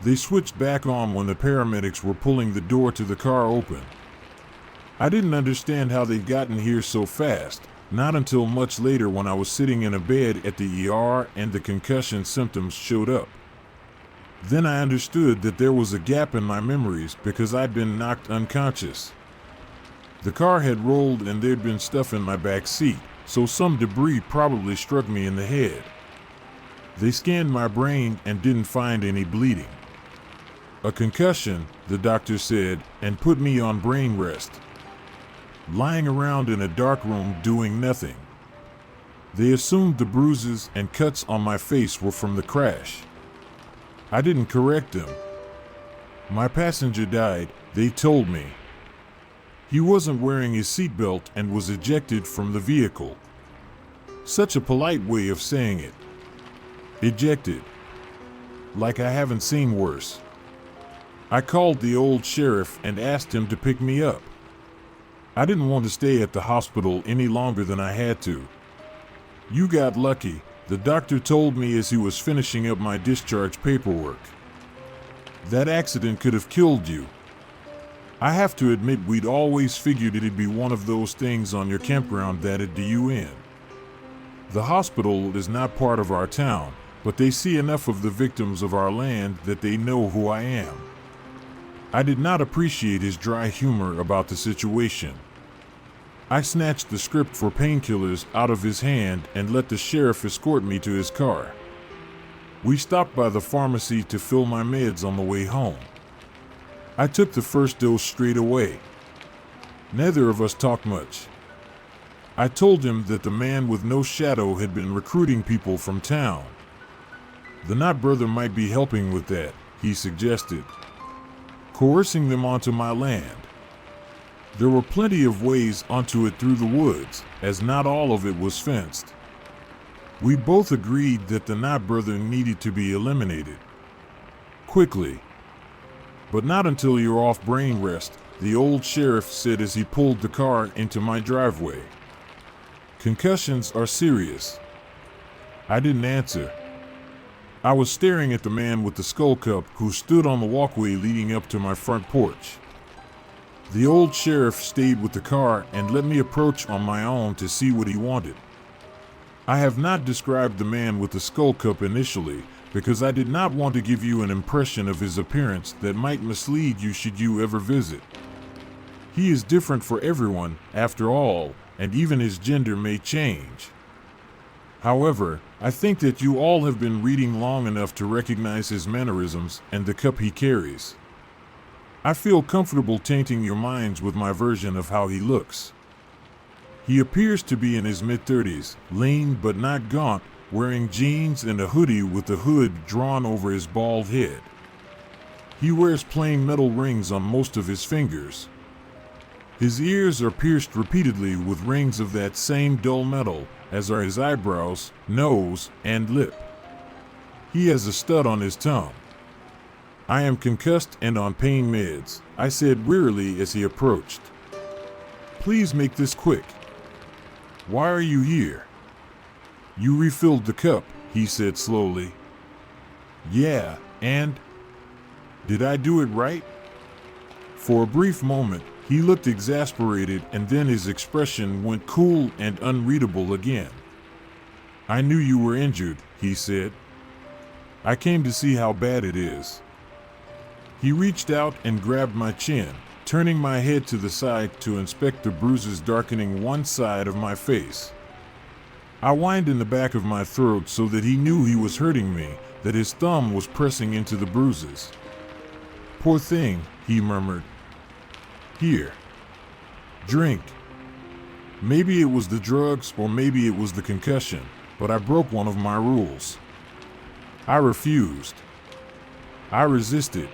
They switched back on when the paramedics were pulling the door to the car open. I didn't understand how they'd gotten here so fast, not until much later when I was sitting in a bed at the ER and the concussion symptoms showed up. Then I understood that there was a gap in my memories because I'd been knocked unconscious. The car had rolled and there'd been stuff in my back seat, so some debris probably struck me in the head. They scanned my brain and didn't find any bleeding. A concussion, the doctor said, and put me on brain rest. Lying around in a dark room doing nothing. They assumed the bruises and cuts on my face were from the crash. I didn't correct them. My passenger died, they told me. He wasn't wearing his seatbelt and was ejected from the vehicle. Such a polite way of saying it. Ejected. Like I haven't seen worse. I called the old sheriff and asked him to pick me up. I didn't want to stay at the hospital any longer than I had to. "You got lucky," the doctor told me as he was finishing up my discharge paperwork. "That accident could have killed you." I have to admit we'd always figured it'd be one of those things on your campground that'd do you in. The hospital is not part of our town, but they see enough of the victims of our land that they know who I am. I did not appreciate his dry humor about the situation. I snatched the script for painkillers out of his hand and let the sheriff escort me to his car. We stopped by the pharmacy to fill my meds on the way home. I took the first dose straight away. Neither of us talked much. I told him that the man with no shadow had been recruiting people from town. The Knot brother might be helping with that, he suggested. Coercing them onto my land. There were plenty of ways onto it through the woods, as not all of it was fenced. We both agreed that the Knot brother needed to be eliminated. Quickly. But not until you're off brain rest, the old sheriff said as he pulled the car into my driveway. Concussions are serious. I didn't answer. I was staring at the man with the skull cup who stood on the walkway leading up to my front porch. The old sheriff stayed with the car and let me approach on my own to see what he wanted. I have not described the man with the skull cup initially because I did not want to give you an impression of his appearance that might mislead you should you ever visit. He is different for everyone, after all, and even his gender may change. However, I think that you all have been reading long enough to recognize his mannerisms and the cup he carries. I feel comfortable tainting your minds with my version of how he looks. He appears to be in his mid-30s, lean but not gaunt, wearing jeans and a hoodie with the hood drawn over his bald head. He wears plain metal rings on most of his fingers. His ears are pierced repeatedly with rings of that same dull metal, as are his eyebrows, nose, and lip. He has a stud on his tongue. "I am concussed and on pain meds," I said wearily as he approached. "Please make this quick. Why are you here?" "You refilled the cup," he said slowly. "Yeah, and? Did I do it right?" For a brief moment, he looked exasperated and then his expression went cool and unreadable again. "I knew you were injured," he said. "I came to see how bad it is." He reached out and grabbed my chin, turning my head to the side to inspect the bruises darkening one side of my face. I whined in the back of my throat so that he knew he was hurting me, that his thumb was pressing into the bruises. Poor thing, he murmured. Here. Drink. Maybe it was the drugs or maybe it was the concussion, but I broke one of my rules. I refused. I resisted.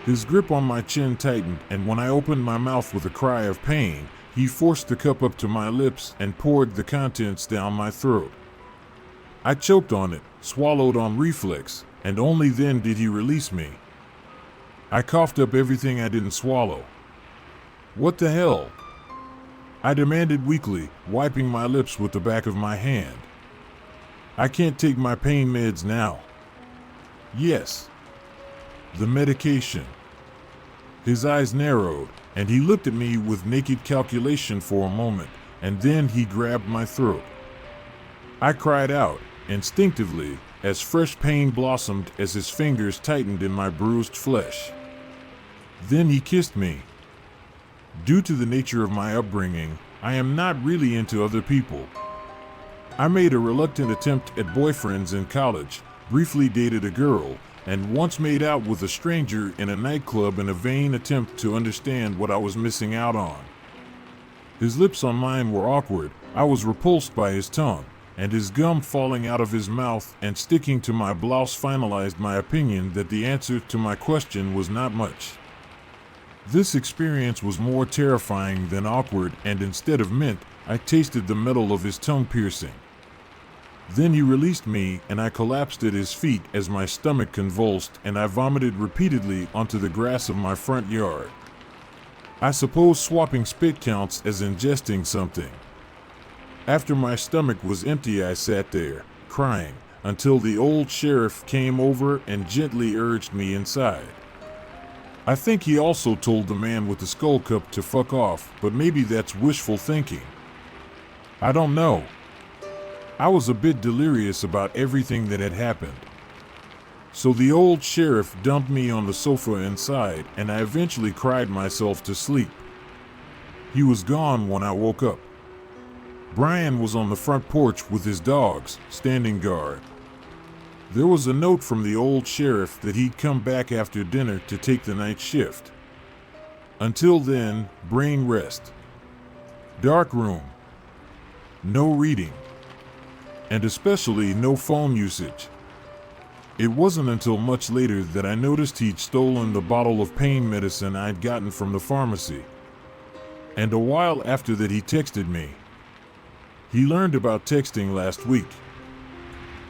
His grip on my chin tightened, and when I opened my mouth with a cry of pain, he forced the cup up to my lips and poured the contents down my throat. I choked on it, swallowed on reflex, and only then did he release me. I coughed up everything I didn't swallow. What the hell? I demanded weakly, wiping my lips with the back of my hand. I can't take my pain meds now. Yes. The medication. His eyes narrowed, and he looked at me with naked calculation for a moment, and then he grabbed my throat. I cried out, instinctively, as fresh pain blossomed as his fingers tightened in my bruised flesh. Then he kissed me. Due to the nature of my upbringing, I am not really into other people. I made a reluctant attempt at boyfriends in college, briefly dated a girl, and once made out with a stranger in a nightclub in a vain attempt to understand what I was missing out on. His lips on mine were awkward. I was repulsed by his tongue, and his gum falling out of his mouth and sticking to my blouse finalized my opinion that the answer to my question was not much. This experience was more terrifying than awkward, and instead of mint, I tasted the metal of his tongue piercing. Then he released me, and I collapsed at his feet as my stomach convulsed and I vomited repeatedly onto the grass of my front yard. I suppose swapping spit counts as ingesting something. After my stomach was empty, I sat there, crying, until the old sheriff came over and gently urged me inside. I think he also told the man with the skull cup to fuck off, but maybe that's wishful thinking. I don't know. I was a bit delirious about everything that had happened. So the old sheriff dumped me on the sofa inside, and I eventually cried myself to sleep. He was gone when I woke up. Brian was on the front porch with his dogs, standing guard. There was a note from the old sheriff that he'd come back after dinner to take the night shift. Until then, brain rest. Dark room. No reading. And especially no phone usage. It wasn't until much later that I noticed he'd stolen the bottle of pain medicine I'd gotten from the pharmacy. And a while after that he texted me. He learned about texting last week.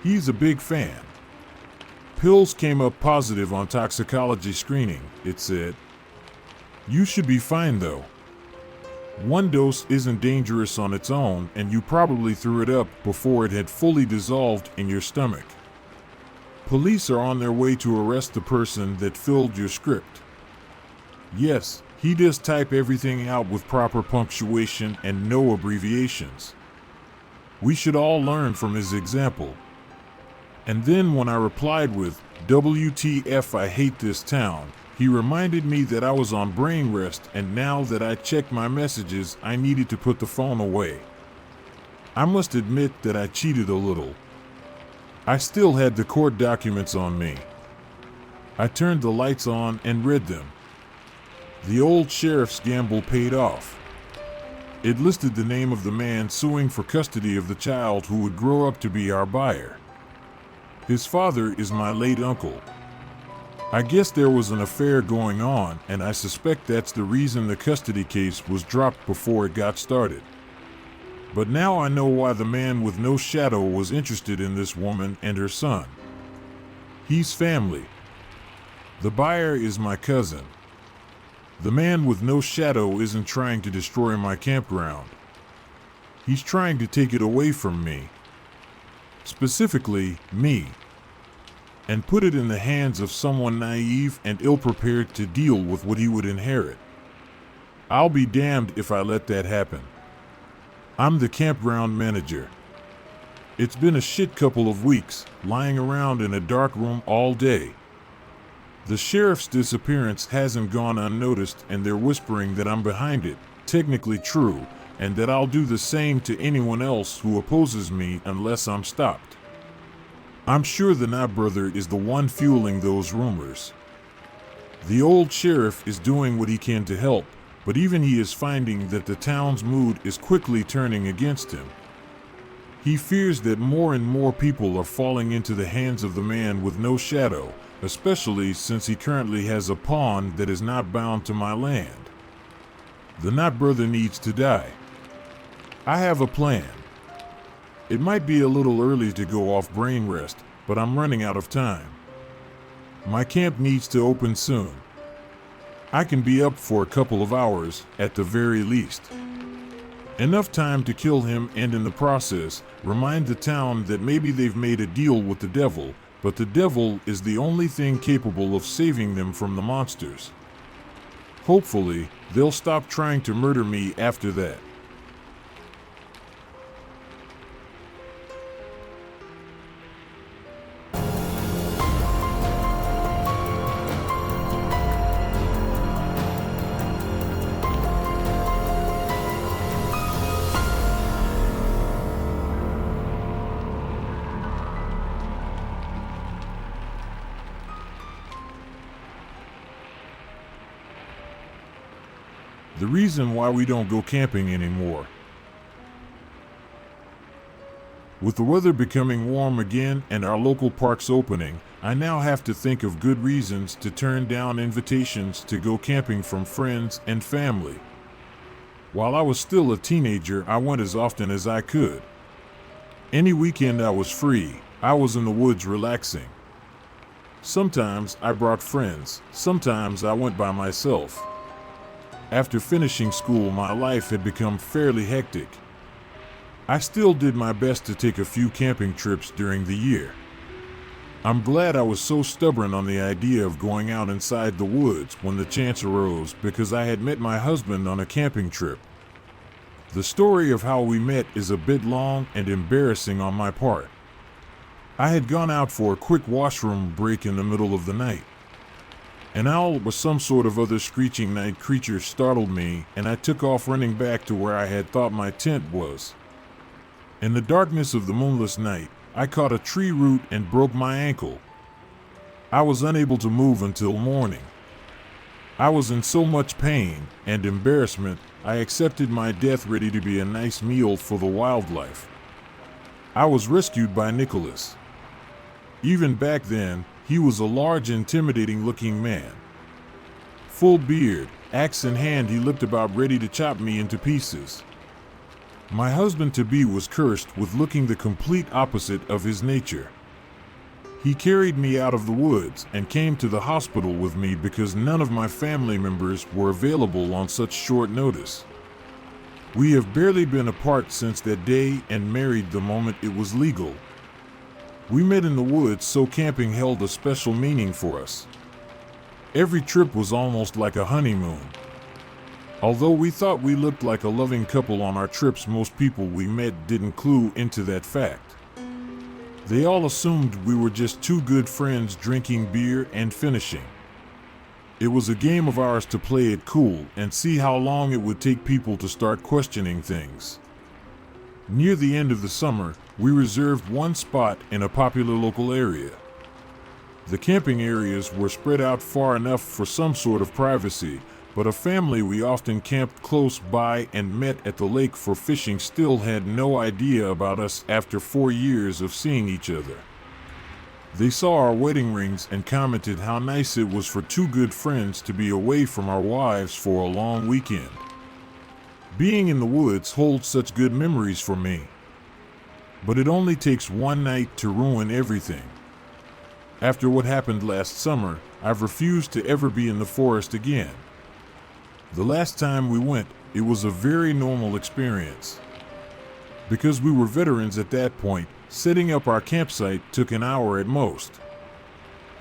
He's a big fan. Pills came up positive on toxicology screening, it said. You should be fine though. One dose isn't dangerous on its own, and you probably threw it up before it had fully dissolved in your stomach. Police are on their way to arrest the person that filled your script. Yes, he does type everything out with proper punctuation and no abbreviations. We should all learn from his example. And then when I replied with, WTF, I hate this town, he reminded me that I was on brain rest, and now that I checked my messages, I needed to put the phone away. I must admit that I cheated a little. I still had the court documents on me. I turned the lights on and read them. The old sheriff's gamble paid off. It listed the name of the man suing for custody of the child who would grow up to be our buyer. His father is my late uncle. I guess there was an affair going on, and I suspect that's the reason the custody case was dropped before it got started. But now I know why the man with no shadow was interested in this woman and her son. He's family. The buyer is my cousin. The man with no shadow isn't trying to destroy my campground. He's trying to take it away from me. Specifically, me. And put it in the hands of someone naive and ill-prepared to deal with what he would inherit. I'll be damned if I let that happen. I'm the campground manager. It's been a shit couple of weeks, lying around in a dark room all day. The sheriff's disappearance hasn't gone unnoticed, and they're whispering that I'm behind it, technically true, and that I'll do the same to anyone else who opposes me unless I'm stopped. I'm sure the Knott brother is the one fueling those rumors. The old sheriff is doing what he can to help, but even he is finding that the town's mood is quickly turning against him. He fears that more and more people are falling into the hands of the man with no shadow, especially since he currently has a pawn that is not bound to my land. The Knot brother needs to die. I have a plan. It might be a little early to go off brain rest, but I'm running out of time. My camp needs to open soon. I can be up for a couple of hours, at the very least. Enough time to kill him and in the process, remind the town that maybe they've made a deal with the devil, but the devil is the only thing capable of saving them from the monsters. Hopefully, they'll stop trying to murder me after that. The reason why we don't go camping anymore. With the weather becoming warm again and our local parks opening, I now have to think of good reasons to turn down invitations to go camping from friends and family. While I was still a teenager, I went as often as I could. Any weekend I was free, I was in the woods relaxing. Sometimes I brought friends, sometimes I went by myself. After finishing school, my life had become fairly hectic. I still did my best to take a few camping trips during the year. I'm glad I was so stubborn on the idea of going out inside the woods when the chance arose, because I had met my husband on a camping trip. The story of how we met is a bit long and embarrassing on my part. I had gone out for a quick washroom break in the middle of the night. An owl or some sort of other screeching night creature startled me, and I took off running back to where I had thought my tent was. In the darkness of the moonless night, I caught a tree root and broke my ankle. I was unable to move until morning. I was in so much pain and embarrassment, I accepted my death ready to be a nice meal for the wildlife. I was rescued by Nicholas. Even back then, he was a large, intimidating-looking man. Full beard, axe in hand, he looked about ready to chop me into pieces. My husband-to-be was cursed with looking the complete opposite of his nature. He carried me out of the woods and came to the hospital with me because none of my family members were available on such short notice. We have barely been apart since that day and married the moment it was legal. We met in the woods, so camping held a special meaning for us. Every trip was almost like a honeymoon. Although we thought we looked like a loving couple on our trips, most people we met didn't clue into that fact. They all assumed we were just two good friends drinking beer and finishing. It was a game of ours to play it cool and see how long it would take people to start questioning things. Near the end of the summer, we reserved one spot in a popular local area. The camping areas were spread out far enough for some sort of privacy, but a family we often camped close by and met at the lake for fishing still had no idea about us after 4 years of seeing each other. They saw our wedding rings and commented how nice it was for two good friends to be away from our wives for a long weekend. Being in the woods holds such good memories for me. But it only takes one night to ruin everything. After what happened last summer, I've refused to ever be in the forest again. The last time we went, it was a very normal experience. Because we were veterans at that point, setting up our campsite took an hour at most.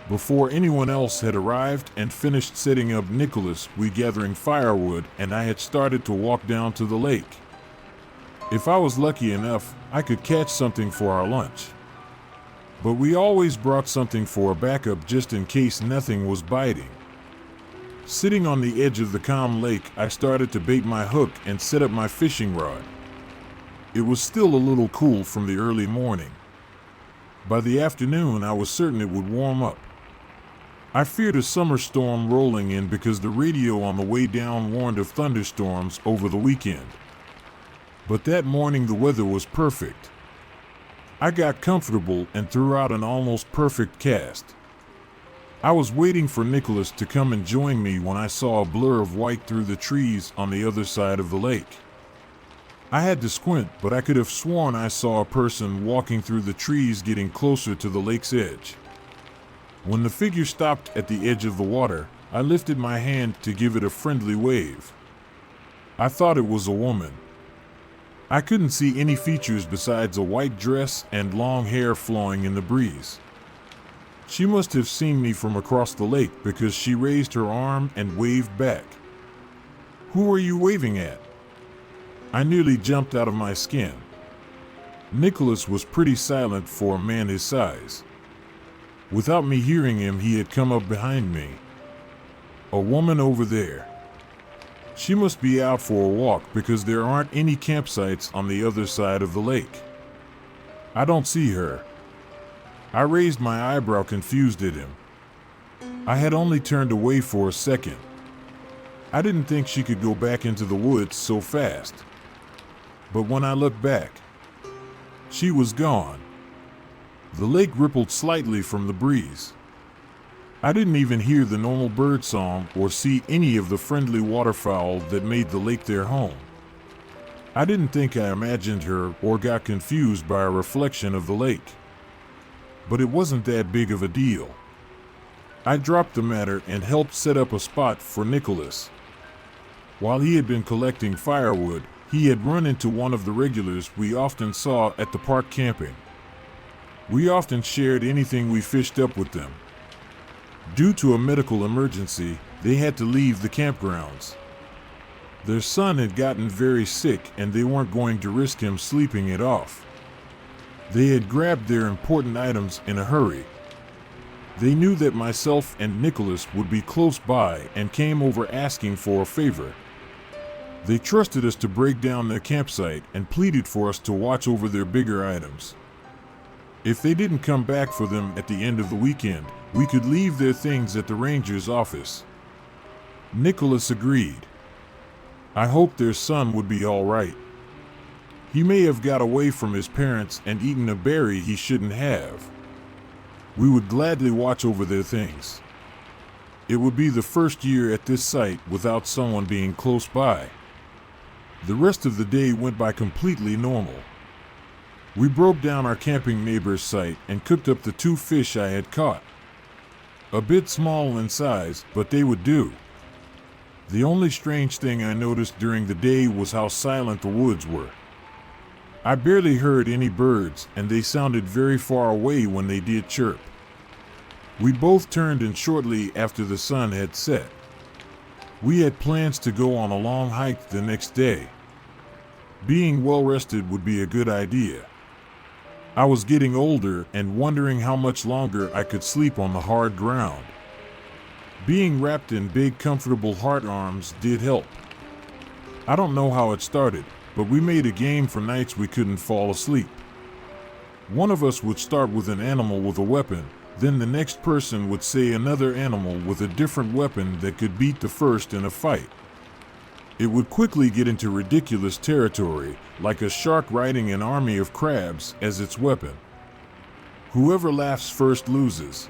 Before anyone else had arrived and finished setting up, Nicholas was gathering firewood, and I had started to walk down to the lake. If I was lucky enough, I could catch something for our lunch. But we always brought something for a backup just in case nothing was biting. Sitting on the edge of the calm lake, I started to bait my hook and set up my fishing rod. It was still a little cool from the early morning. By the afternoon, I was certain it would warm up. I feared a summer storm rolling in because the radio on the way down warned of thunderstorms over the weekend. But that morning the weather was perfect. I got comfortable and threw out an almost perfect cast. I was waiting for Nicholas to come and join me when I saw a blur of white through the trees on the other side of the lake. I had to squint, but I could have sworn I saw a person walking through the trees getting closer to the lake's edge. When the figure stopped at the edge of the water, I lifted my hand to give it a friendly wave. I thought it was a woman. I couldn't see any features besides a white dress and long hair flowing in the breeze. She must have seen me from across the lake because she raised her arm and waved back. "Who are you waving at?" I nearly jumped out of my skin. Nicholas was pretty silent for a man his size. Without me hearing him, he had come up behind me. "A woman over there. She must be out for a walk because there aren't any campsites on the other side of the lake. I don't see her." I raised my eyebrow, confused at him. I had only turned away for a second. I didn't think she could go back into the woods so fast. But when I looked back, she was gone. The lake rippled slightly from the breeze. I didn't even hear the normal bird song or see any of the friendly waterfowl that made the lake their home. I didn't think I imagined her or got confused by a reflection of the lake. But it wasn't that big of a deal. I dropped the matter and helped set up a spot for Nicholas. While he had been collecting firewood, he had run into one of the regulars we often saw at the park camping. We often shared anything we fished up with them. Due to a medical emergency, they had to leave the campgrounds. Their son had gotten very sick and they weren't going to risk him sleeping it off. They had grabbed their important items in a hurry. They knew that myself and Nicholas would be close by and came over asking for a favor. They trusted us to break down their campsite and pleaded for us to watch over their bigger items. If they didn't come back for them at the end of the weekend, we could leave their things at the ranger's office. Nicholas agreed. I hoped their son would be all right. He may have got away from his parents and eaten a berry he shouldn't have. We would gladly watch over their things. It would be the first year at this site without someone being close by. The rest of the day went by completely normal. We broke down our camping neighbor's site and cooked up the 2 fish I had caught. A bit small in size, but they would do. The only strange thing I noticed during the day was how silent the woods were. I barely heard any birds, and they sounded very far away when they did chirp. We both turned in shortly after the sun had set. We had plans to go on a long hike the next day. Being well rested would be a good idea. I was getting older and wondering how much longer I could sleep on the hard ground. Being wrapped in big, comfortable heart arms did help. I don't know how it started, but we made a game for nights we couldn't fall asleep. One of us would start with an animal with a weapon, then the next person would say another animal with a different weapon that could beat the first in a fight. It would quickly get into ridiculous territory, like a shark riding an army of crabs as its weapon. Whoever laughs first loses.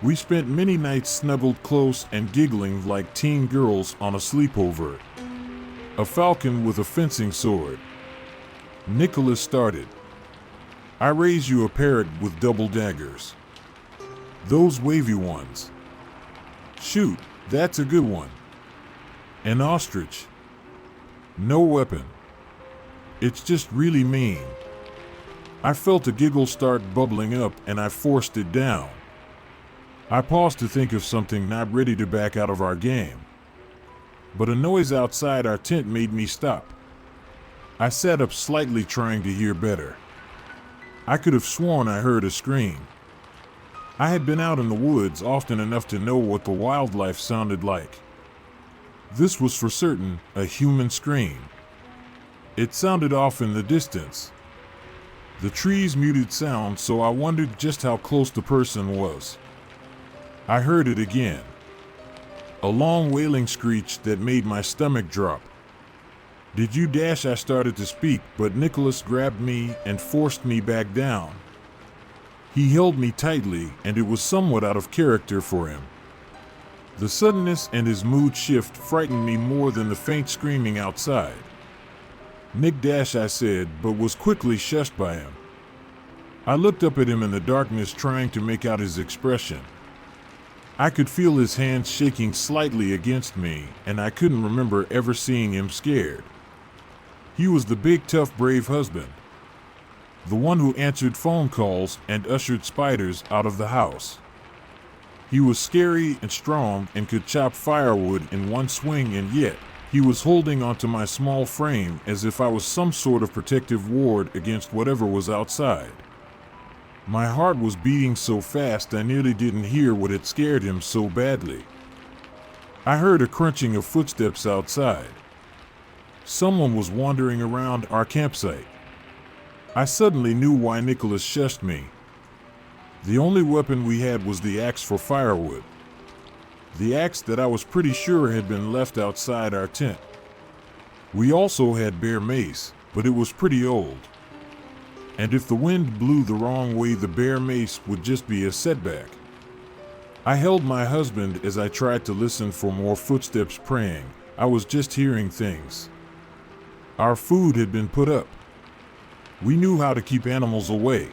We spent many nights snuggled close and giggling like teen girls on a sleepover. A falcon with a fencing sword. Nicholas started. I raise you a parrot with double daggers. Those wavy ones. Shoot, that's a good one. An ostrich. No weapon. It's just really mean. I felt a giggle start bubbling up and I forced it down. I paused to think of something, not ready to back out of our game. But a noise outside our tent made me stop. I sat up slightly, trying to hear better. I could have sworn I heard a scream. I had been out in the woods often enough to know what the wildlife sounded like. This was for certain a human scream. It sounded off in the distance. The trees muted sound, so I wondered just how close the person was. I heard it again. A long wailing screech that made my stomach drop. "Did you dash?" I started to speak, but Nicholas grabbed me and forced me back down. He held me tightly, and it was somewhat out of character for him. The suddenness and his mood shift frightened me more than the faint screaming outside. "Nick Dash," I said, but was quickly shushed by him. I looked up at him in the darkness, trying to make out his expression. I could feel his hands shaking slightly against me, and I couldn't remember ever seeing him scared. He was the big, tough, brave husband. The one who answered phone calls and ushered spiders out of the house. He was scary and strong and could chop firewood in one swing, and yet he was holding onto my small frame as if I was some sort of protective ward against whatever was outside. My heart was beating so fast I nearly didn't hear what had scared him so badly. I heard a crunching of footsteps outside. Someone was wandering around our campsite. I suddenly knew why Nicholas shushed me. The only weapon we had was the axe for firewood. The axe that I was pretty sure had been left outside our tent. We also had bear mace, but it was pretty old. And if the wind blew the wrong way, the bear mace would just be a setback. I held my husband as I tried to listen for more footsteps, praying I was just hearing things. Our food had been put up. We knew how to keep animals away.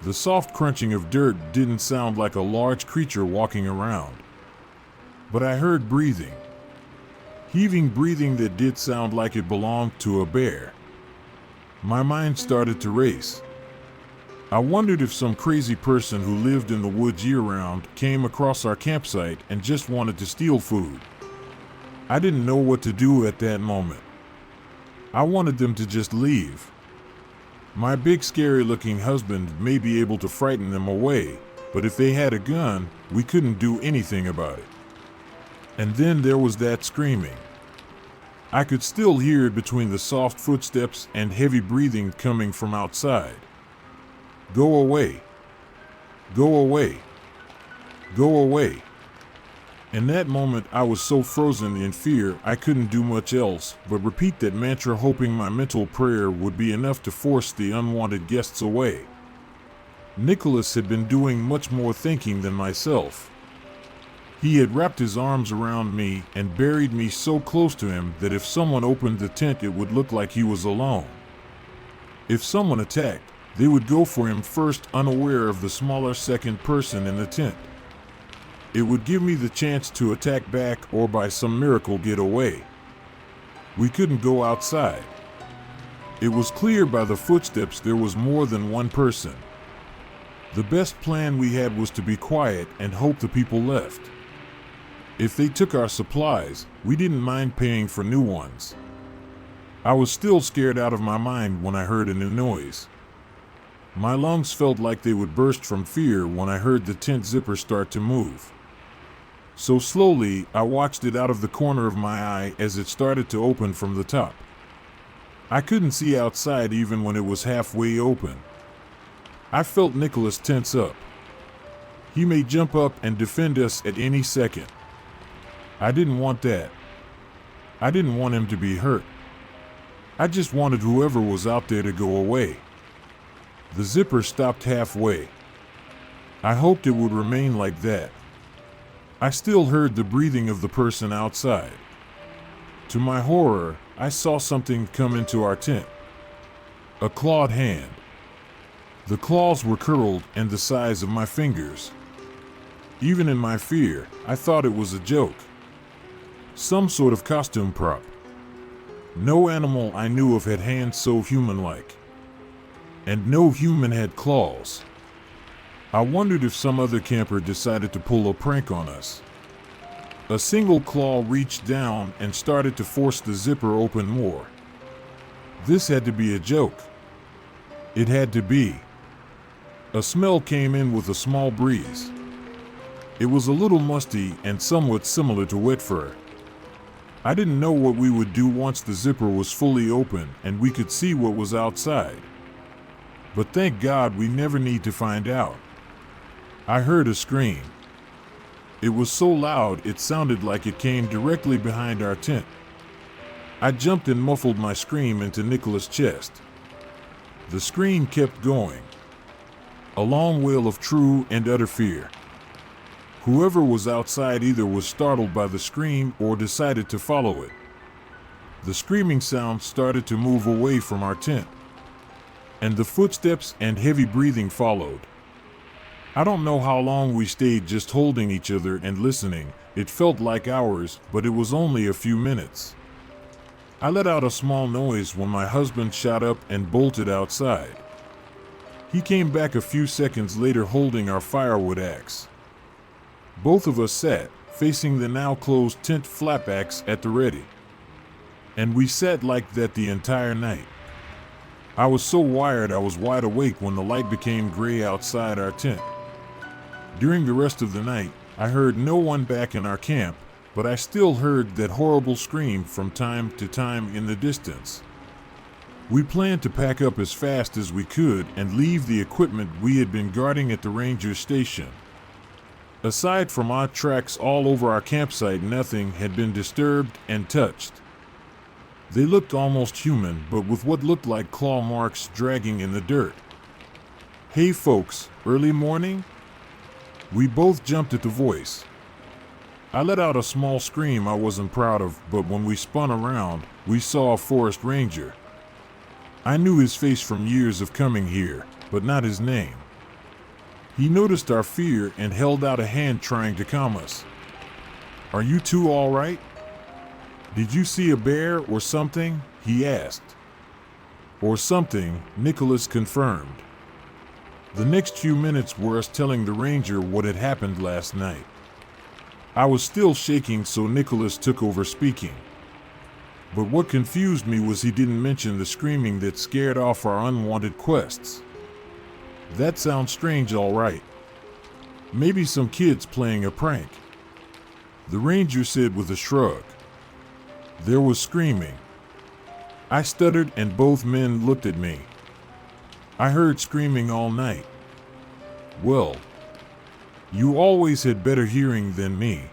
The soft crunching of dirt didn't sound like a large creature walking around. But I heard breathing. Heaving breathing that did sound like it belonged to a bear. My mind started to race. I wondered if some crazy person who lived in the woods year-round came across our campsite and just wanted to steal food. I didn't know what to do at that moment. I wanted them to just leave. My big, scary-looking husband may be able to frighten them away, but if they had a gun, we couldn't do anything about it. And then there was that screaming. I could still hear it between the soft footsteps and heavy breathing coming from outside. "Go away. Go away. Go away." In that moment, I was so frozen in fear I couldn't do much else but repeat that mantra, hoping my mental prayer would be enough to force the unwanted guests away. Nicholas had been doing much more thinking than myself. He had wrapped his arms around me and buried me so close to him that if someone opened the tent, it would look like he was alone. If someone attacked, they would go for him first, unaware of the smaller second person in the tent. It would give me the chance to attack back or by some miracle get away. We couldn't go outside. It was clear by the footsteps there was more than one person. The best plan we had was to be quiet and hope the people left. If they took our supplies, we didn't mind paying for new ones. I was still scared out of my mind when I heard a new noise. My lungs felt like they would burst from fear when I heard the tent zipper start to move. So slowly, I watched it out of the corner of my eye as it started to open from the top. I couldn't see outside even when it was halfway open. I felt Nicholas tense up. He may jump up and defend us at any second. I didn't want that. I didn't want him to be hurt. I just wanted whoever was out there to go away. The zipper stopped halfway. I hoped it would remain like that. I still heard the breathing of the person outside. To my horror, I saw something come into our tent. A clawed hand. The claws were curled and the size of my fingers. Even in my fear, I thought it was a joke. Some sort of costume prop. No animal I knew of had hands so human-like. And no human had claws. I wondered if some other camper decided to pull a prank on us. A single claw reached down and started to force the zipper open more. This had to be a joke. It had to be. A smell came in with a small breeze. It was a little musty and somewhat similar to wet fur. I didn't know what we would do once the zipper was fully open and we could see what was outside. But thank God we never need to find out. I heard a scream. It was so loud it sounded like it came directly behind our tent. I jumped and muffled my scream into Nicholas' chest. The scream kept going. A long wail of true and utter fear. Whoever was outside either was startled by the scream or decided to follow it. The screaming sound started to move away from our tent, and the footsteps and heavy breathing followed. I don't know how long we stayed just holding each other and listening. It felt like hours, but it was only a few minutes. I let out a small noise when my husband shot up and bolted outside. He came back a few seconds later holding our firewood axe. Both of us sat, facing the now closed tent, flap axe at the ready. And we sat like that the entire night. I was so wired I was wide awake when the light became gray outside our tent. During the rest of the night, I heard no one back in our camp, but I still heard that horrible scream from time to time in the distance. We planned to pack up as fast as we could and leave the equipment we had been guarding at the ranger station. Aside from odd tracks all over our campsite, nothing had been disturbed and touched. They looked almost human, but with what looked like claw marks dragging in the dirt. "Hey folks, early morning?" We both jumped at the voice. I let out a small scream I wasn't proud of, but when we spun around, we saw a forest ranger. I knew his face from years of coming here, but not his name. He noticed our fear and held out a hand trying to calm us. "Are you two all right? Did you see a bear or something?" he asked. "Or something," Nicholas confirmed. The next few minutes were us telling the ranger what had happened last night. I was still shaking, so Nicholas took over speaking. But what confused me was he didn't mention the screaming that scared off our unwanted quests. That sounds strange, all right. Maybe some kids playing a prank, the ranger said with a shrug. There was screaming. I stuttered and both men looked at me. I heard screaming all night. Well, you always had better hearing than me.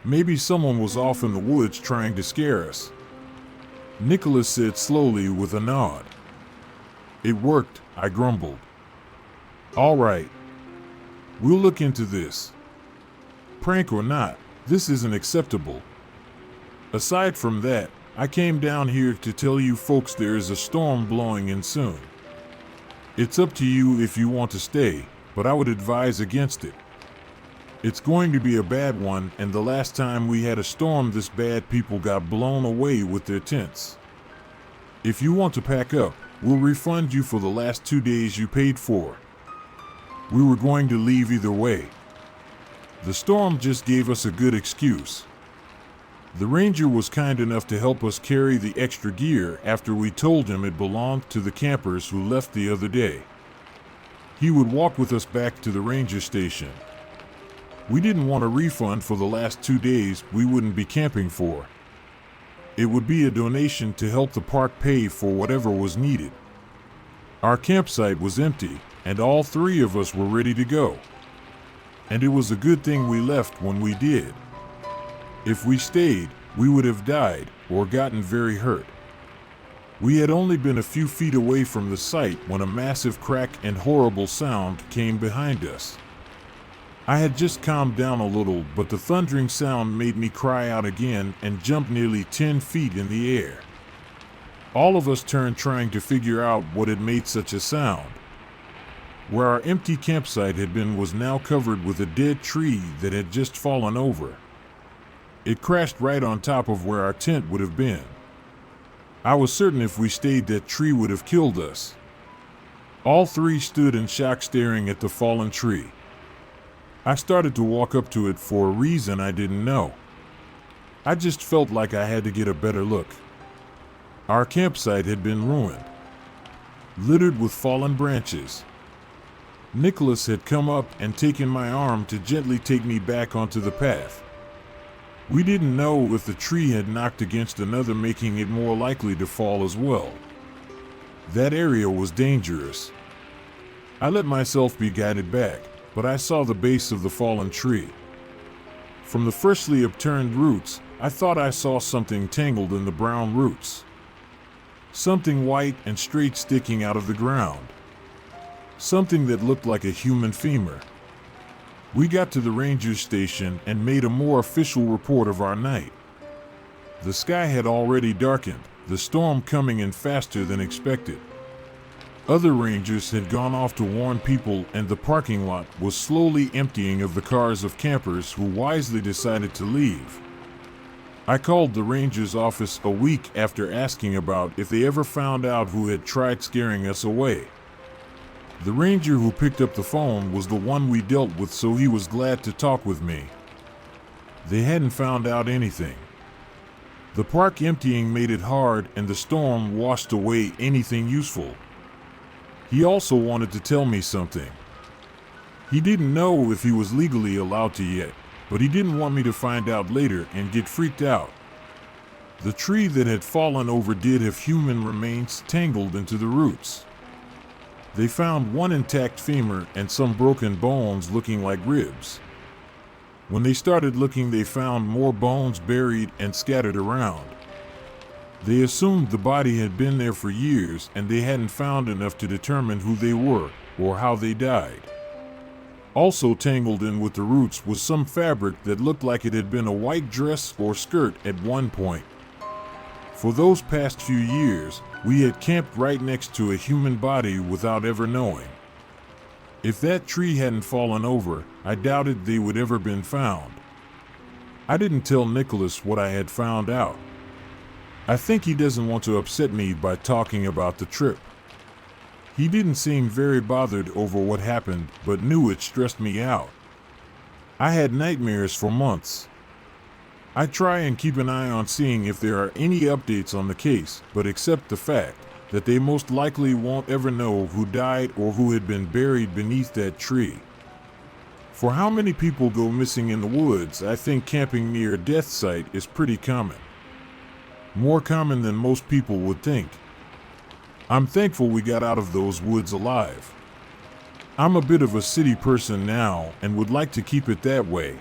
Maybe someone was off in the woods trying to scare us, Nicholas said slowly with a nod. It worked, I grumbled. All right. We'll look into this. Prank or not, this isn't acceptable. Aside from that, I came down here to tell you folks there is a storm blowing in soon. It's up to you if you want to stay, but I would advise against it. It's going to be a bad one, and the last time we had a storm this bad, people got blown away with their tents. If you want to pack up, we'll refund you for the last 2 days you paid for. We were going to leave either way. The storm just gave us a good excuse. The ranger was kind enough to help us carry the extra gear after we told him it belonged to the campers who left the other day. He would walk with us back to the ranger station. We didn't want a refund for the last 2 days we wouldn't be camping for. It would be a donation to help the park pay for whatever was needed. Our campsite was empty, and all 3 of us were ready to go. And it was a good thing we left when we did. If we stayed, we would have died or gotten very hurt. We had only been a few feet away from the site when a massive crack and horrible sound came behind us. I had just calmed down a little, but the thundering sound made me cry out again and jump nearly 10 feet in the air. All of us turned trying to figure out what had made such a sound. Where our empty campsite had been was now covered with a dead tree that had just fallen over. It crashed right on top of where our tent would have been. I was certain if we stayed, that tree would have killed us. All 3 stood in shock staring at the fallen tree. I started to walk up to it for a reason I didn't know. I just felt like I had to get a better look. Our campsite had been ruined, littered with fallen branches. Nicholas had come up and taken my arm to gently take me back onto the path. We didn't know if the tree had knocked against another, making it more likely to fall as well. That area was dangerous. I let myself be guided back, but I saw the base of the fallen tree. From the freshly upturned roots, I thought I saw something tangled in the brown roots. Something white and straight sticking out of the ground. Something that looked like a human femur. We got to the ranger station and made a more official report of our night. The sky had already darkened, the storm coming in faster than expected. Other rangers had gone off to warn people, and the parking lot was slowly emptying of the cars of campers who wisely decided to leave. I called the ranger's office a week after asking about if they ever found out who had tried scaring us away. The ranger who picked up the phone was the one we dealt with, so he was glad to talk with me. They hadn't found out anything. The park emptying made it hard, and the storm washed away anything useful. He also wanted to tell me something. He didn't know if he was legally allowed to yet, but he didn't want me to find out later and get freaked out. The tree that had fallen over did have human remains tangled into the roots. They found one intact femur and some broken bones looking like ribs. When they started looking, they found more bones buried and scattered around. They assumed the body had been there for years, and they hadn't found enough to determine who they were or how they died. Also tangled in with the roots was some fabric that looked like it had been a white dress or skirt at one point. For those past few years, we had camped right next to a human body without ever knowing. If that tree hadn't fallen over, I doubted they would ever been found. I didn't tell Nicholas what I had found out. I think he doesn't want to upset me by talking about the trip. He didn't seem very bothered over what happened, but knew it stressed me out. I had nightmares for months. I try and keep an eye on seeing if there are any updates on the case, but accept the fact that they most likely won't ever know who died or who had been buried beneath that tree. For how many people go missing in the woods, I think camping near a death site is pretty common. More common than most people would think. I'm thankful we got out of those woods alive. I'm a bit of a city person now and would like to keep it that way.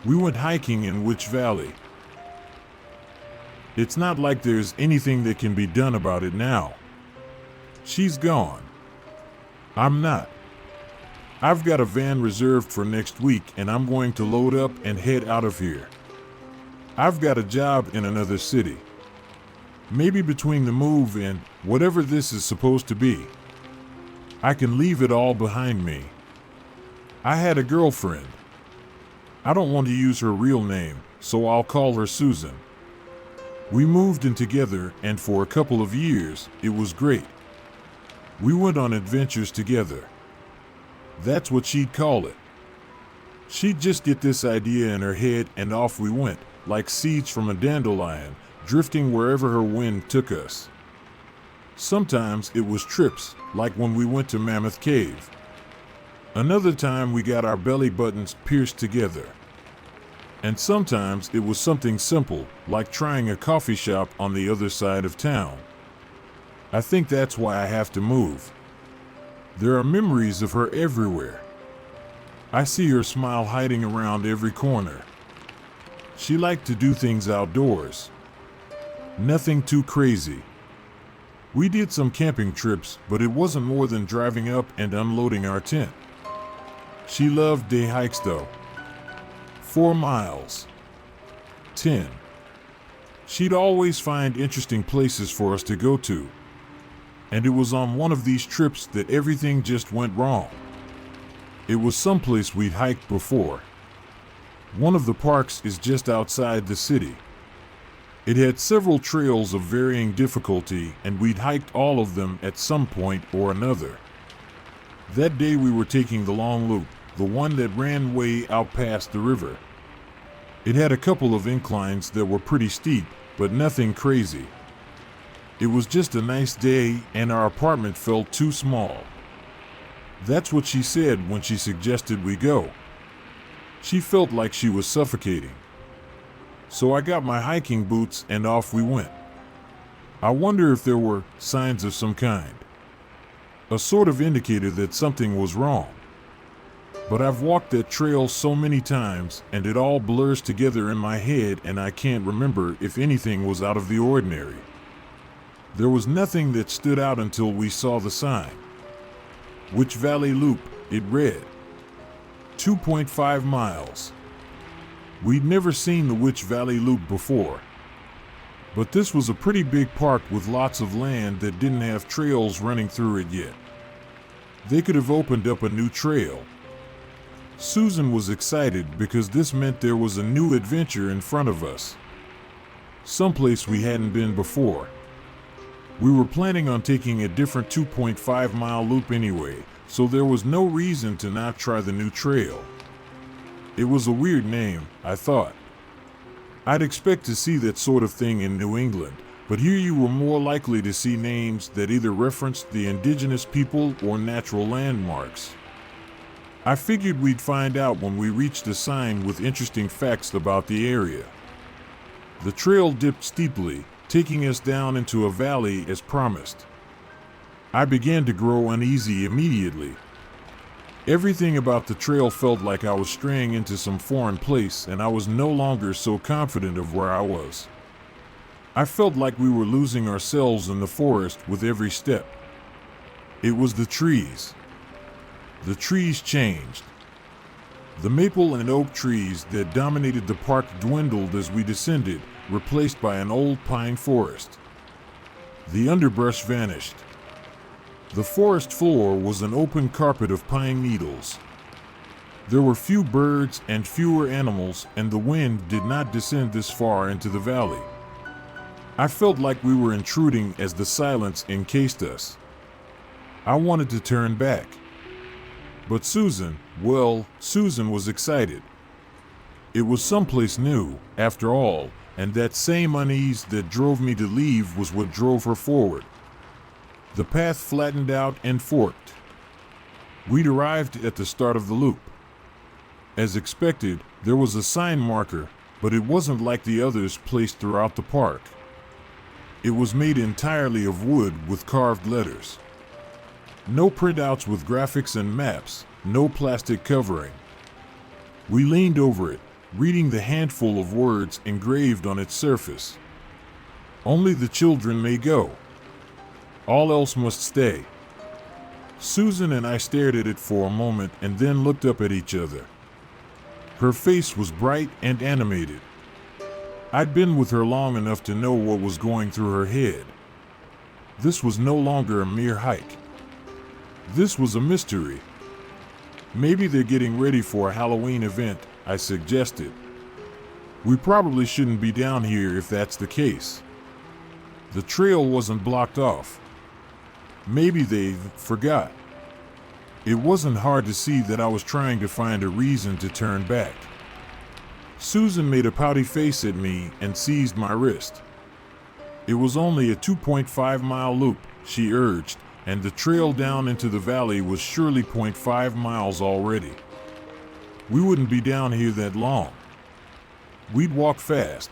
We went hiking in Witch Valley. It's not like there's anything that can be done about it now. She's gone. I'm not. I've got a van reserved for next week, and I'm going to load up and head out of here. I've got a job in another city. Maybe between the move and whatever this is supposed to be, I can leave it all behind me. I had a girlfriend. I don't want to use her real name, so I'll call her Susan. We moved in together, and for a couple of years, it was great. We went on adventures together. That's what she'd call it. She'd just get this idea in her head, and off we went, like seeds from a dandelion, drifting wherever her wind took us. Sometimes it was trips, like when we went to Mammoth Cave. Another time we got our belly buttons pierced together. And sometimes it was something simple, like trying a coffee shop on the other side of town. I think that's why I have to move. There are memories of her everywhere. I see her smile hiding around every corner. She liked to do things outdoors. Nothing too crazy. We did some camping trips, but it wasn't more than driving up and unloading our tent. She loved day hikes though. 4 miles. 10. She'd always find interesting places for us to go to. And it was on one of these trips that everything just went wrong. It was someplace we'd hiked before. One of the parks is just outside the city. It had several trails of varying difficulty, and we'd hiked all of them at some point or another. That day we were taking the long loop, the one that ran way out past the river. It had a couple of inclines that were pretty steep, but nothing crazy. It was just a nice day and our apartment felt too small. That's what she said when she suggested we go. She felt like she was suffocating. So I got my hiking boots and off we went. I wonder if there were signs of some kind. A sort of indicator that something was wrong. But I've walked that trail so many times and it all blurs together in my head and I can't remember if anything was out of the ordinary. There was nothing that stood out until we saw the sign. Witch Valley Loop, it read. 2.5 miles. We'd never seen the Witch Valley Loop before. But this was a pretty big park with lots of land that didn't have trails running through it yet. They could have opened up a new trail. Susan was excited because this meant there was a new adventure in front of us. Someplace we hadn't been before. We were planning on taking a different 2.5-mile loop anyway, so there was no reason to not try the new trail. It was a weird name, I thought. I'd expect to see that sort of thing in New England, but here you were more likely to see names that either referenced the indigenous people or natural landmarks. I figured we'd find out when we reached a sign with interesting facts about the area. The trail dipped steeply, taking us down into a valley as promised. I began to grow uneasy immediately. Everything about the trail felt like I was straying into some foreign place and I was no longer so confident of where I was. I felt like we were losing ourselves in the forest with every step. It was the trees. The trees changed. The maple and oak trees that dominated the park dwindled as we descended, replaced by an old pine forest. The underbrush vanished. The forest floor was an open carpet of pine needles. There were few birds and fewer animals, and the wind did not descend this far into the valley. I felt like we were intruding as the silence encased us. I wanted to turn back. But Susan was excited. It was someplace new, after all, and that same unease that drove me to leave was what drove her forward. The path flattened out and forked. We'd arrived at the start of the loop. As expected, there was a sign marker, but it wasn't like the others placed throughout the park. It was made entirely of wood with carved letters. No printouts with graphics and maps, no plastic covering. We leaned over it, reading the handful of words engraved on its surface. Only the children may go. All else must stay. Susan and I stared at it for a moment and then looked up at each other. Her face was bright and animated. I'd been with her long enough to know what was going through her head. This was no longer a mere hike. This was a mystery. Maybe they're getting ready for a Halloween event, I suggested. We probably shouldn't be down here if that's the case. The trail wasn't blocked off. Maybe they forgot. It wasn't hard to see that I was trying to find a reason to turn back. Susan made a pouty face at me and seized my wrist. It was only a 2.5-mile loop, she urged, and the trail down into the valley was surely 0.5 miles already. We wouldn't be down here that long. We'd walk fast.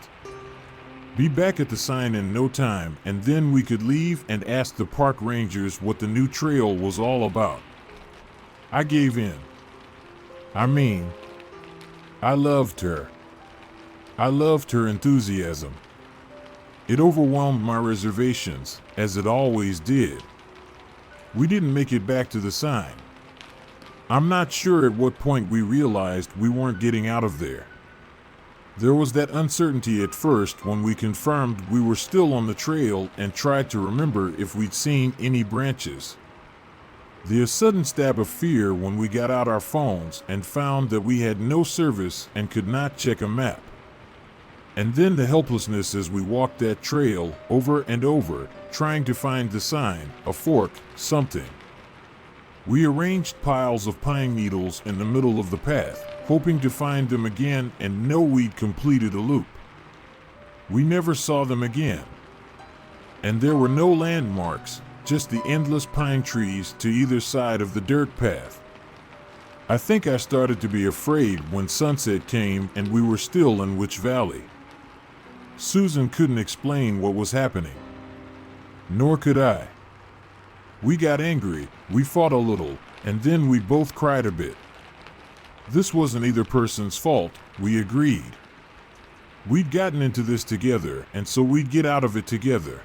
Be back at the sign in no time, and then we could leave and ask the park rangers what the new trail was all about. I gave in. I loved her. I loved her enthusiasm. It overwhelmed my reservations, as it always did. We didn't make it back to the sign. I'm not sure at what point we realized we weren't getting out of there. There was that uncertainty at first when we confirmed we were still on the trail and tried to remember if we'd seen any branches. The sudden stab of fear when we got out our phones and found that we had no service and could not check a map. And then the helplessness as we walked that trail over and over, trying to find the sign, a fork, something. We arranged piles of pine needles in the middle of the path, hoping to find them again and know we'd completed a loop. We never saw them again. And there were no landmarks, just the endless pine trees to either side of the dirt path. I think I started to be afraid when sunset came and we were still in Witch Valley. Susan couldn't explain what was happening. Nor could I. We got angry, we fought a little, and then we both cried a bit. This wasn't either person's fault, we agreed. We'd gotten into this together, and so we'd get out of it together.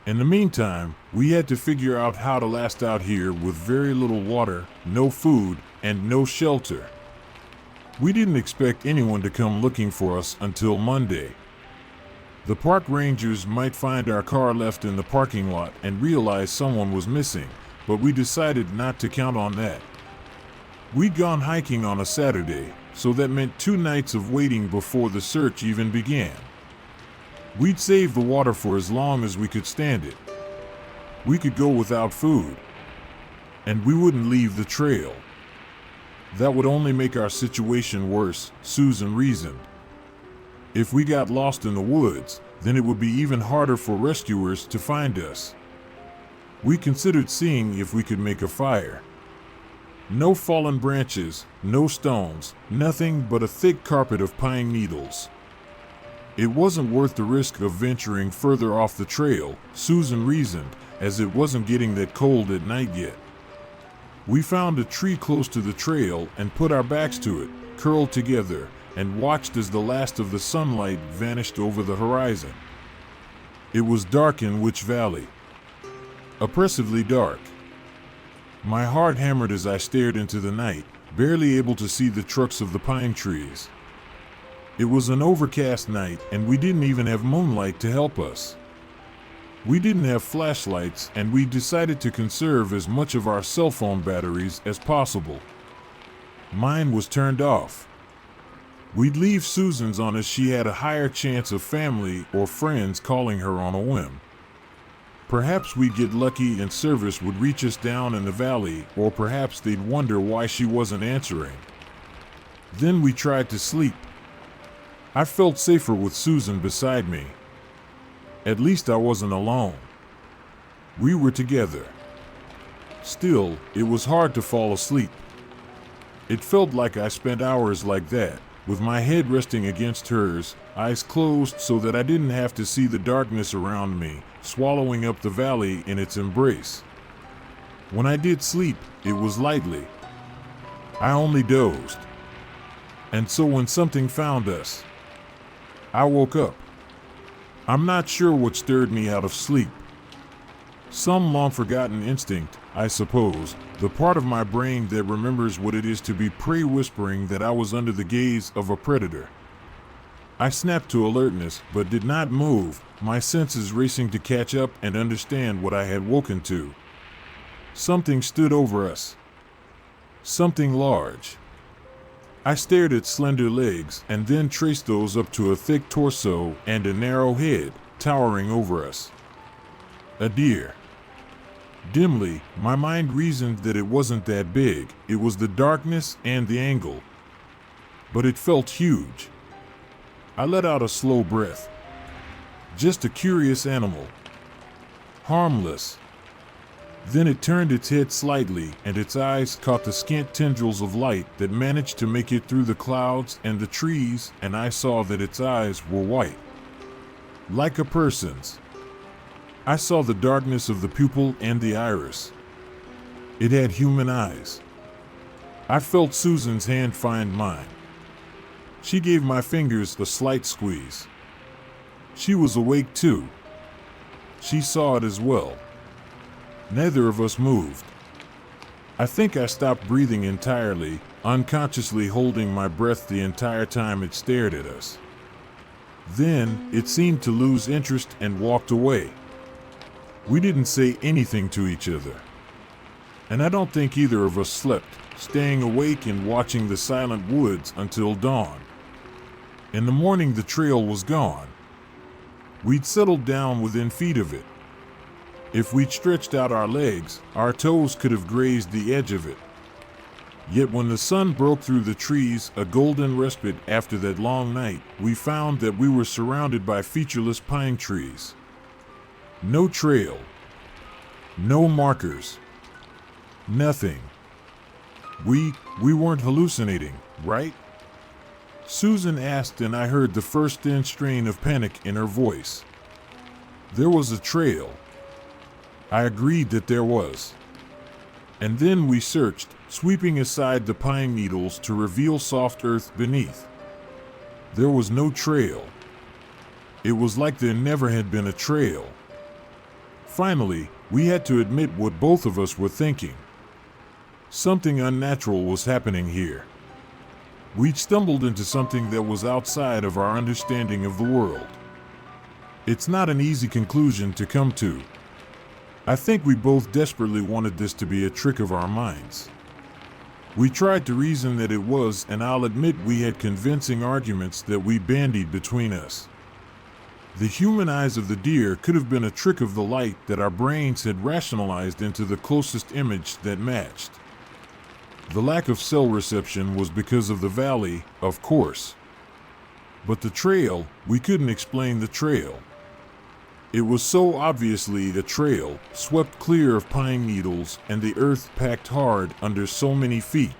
In the meantime, we had to figure out how to last out here with very little water, no food, and no shelter. We didn't expect anyone to come looking for us until Monday. The park rangers might find our car left in the parking lot and realize someone was missing, but we decided not to count on that. We'd gone hiking on a Saturday, so that meant 2 nights of waiting before the search even began. We'd save the water for as long as we could stand it. We could go without food. And we wouldn't leave the trail. That would only make our situation worse, Susan reasoned. If we got lost in the woods, then it would be even harder for rescuers to find us. We considered seeing if we could make a fire. No fallen branches, no stones, nothing but a thick carpet of pine needles. It wasn't worth the risk of venturing further off the trail, Susan reasoned, as it wasn't getting that cold at night yet. We found a tree close to the trail and put our backs to it, curled together, and watched as the last of the sunlight vanished over the horizon. It was dark in Witch Valley. Oppressively dark. My heart hammered as I stared into the night, barely able to see the trunks of the pine trees. It was an overcast night, and we didn't even have moonlight to help us. We didn't have flashlights, and we decided to conserve as much of our cell phone batteries as possible. Mine was turned off. We'd leave Susan's on as she had a higher chance of family or friends calling her on a whim. Perhaps we'd get lucky and service would reach us down in the valley, or perhaps they'd wonder why she wasn't answering. Then we tried to sleep. I felt safer with Susan beside me. At least I wasn't alone. We were together. Still, it was hard to fall asleep. It felt like I spent hours like that, with my head resting against hers, eyes closed so that I didn't have to see the darkness around me, swallowing up the valley in its embrace. When I did sleep, it was lightly. I only dozed. And so when something found us, I woke up. I'm not sure what stirred me out of sleep. Some long-forgotten instinct, I suppose, the part of my brain that remembers what it is to be prey whispering that I was under the gaze of a predator. I snapped to alertness, but did not move, my senses racing to catch up and understand what I had woken to. Something stood over us. Something large. I stared at slender legs and then traced those up to a thick torso and a narrow head, towering over us. A deer. Dimly, my mind reasoned that it wasn't that big, it was the darkness and the angle. But it felt huge. I let out a slow breath. Just a curious animal. Harmless. Then it turned its head slightly, and its eyes caught the scant tendrils of light that managed to make it through the clouds and the trees, and I saw that its eyes were white. Like a person's. I saw the darkness of the pupil and the iris. It had human eyes. I felt Susan's hand find mine. She gave my fingers a slight squeeze. She was awake too. She saw it as well. Neither of us moved. I think I stopped breathing entirely, unconsciously holding my breath the entire time it stared at us. Then, it seemed to lose interest and walked away. We didn't say anything to each other. And I don't think either of us slept, staying awake and watching the silent woods until dawn. In the morning the trail was gone. We'd settled down within feet of it. If we'd stretched out our legs, our toes could have grazed the edge of it. Yet when the sun broke through the trees, a golden respite after that long night, we found that we were surrounded by featureless pine trees. No trail. No markers. Nothing. We weren't hallucinating, right? Susan asked, and I heard the first thin strain of panic in her voice. There was a trail. I agreed that there was. And then we searched, sweeping aside the pine needles to reveal soft earth beneath. There was no trail. It was like there never had been a trail. Finally, we had to admit what both of us were thinking. Something unnatural was happening here. We'd stumbled into something that was outside of our understanding of the world. It's not an easy conclusion to come to. I think we both desperately wanted this to be a trick of our minds. We tried to reason that it was, and I'll admit we had convincing arguments that we bandied between us. The human eyes of the deer could have been a trick of the light that our brains had rationalized into the closest image that matched. The lack of cell reception was because of the valley, of course. But the trail, we couldn't explain the trail. It was so obviously a trail, swept clear of pine needles and the earth packed hard under so many feet.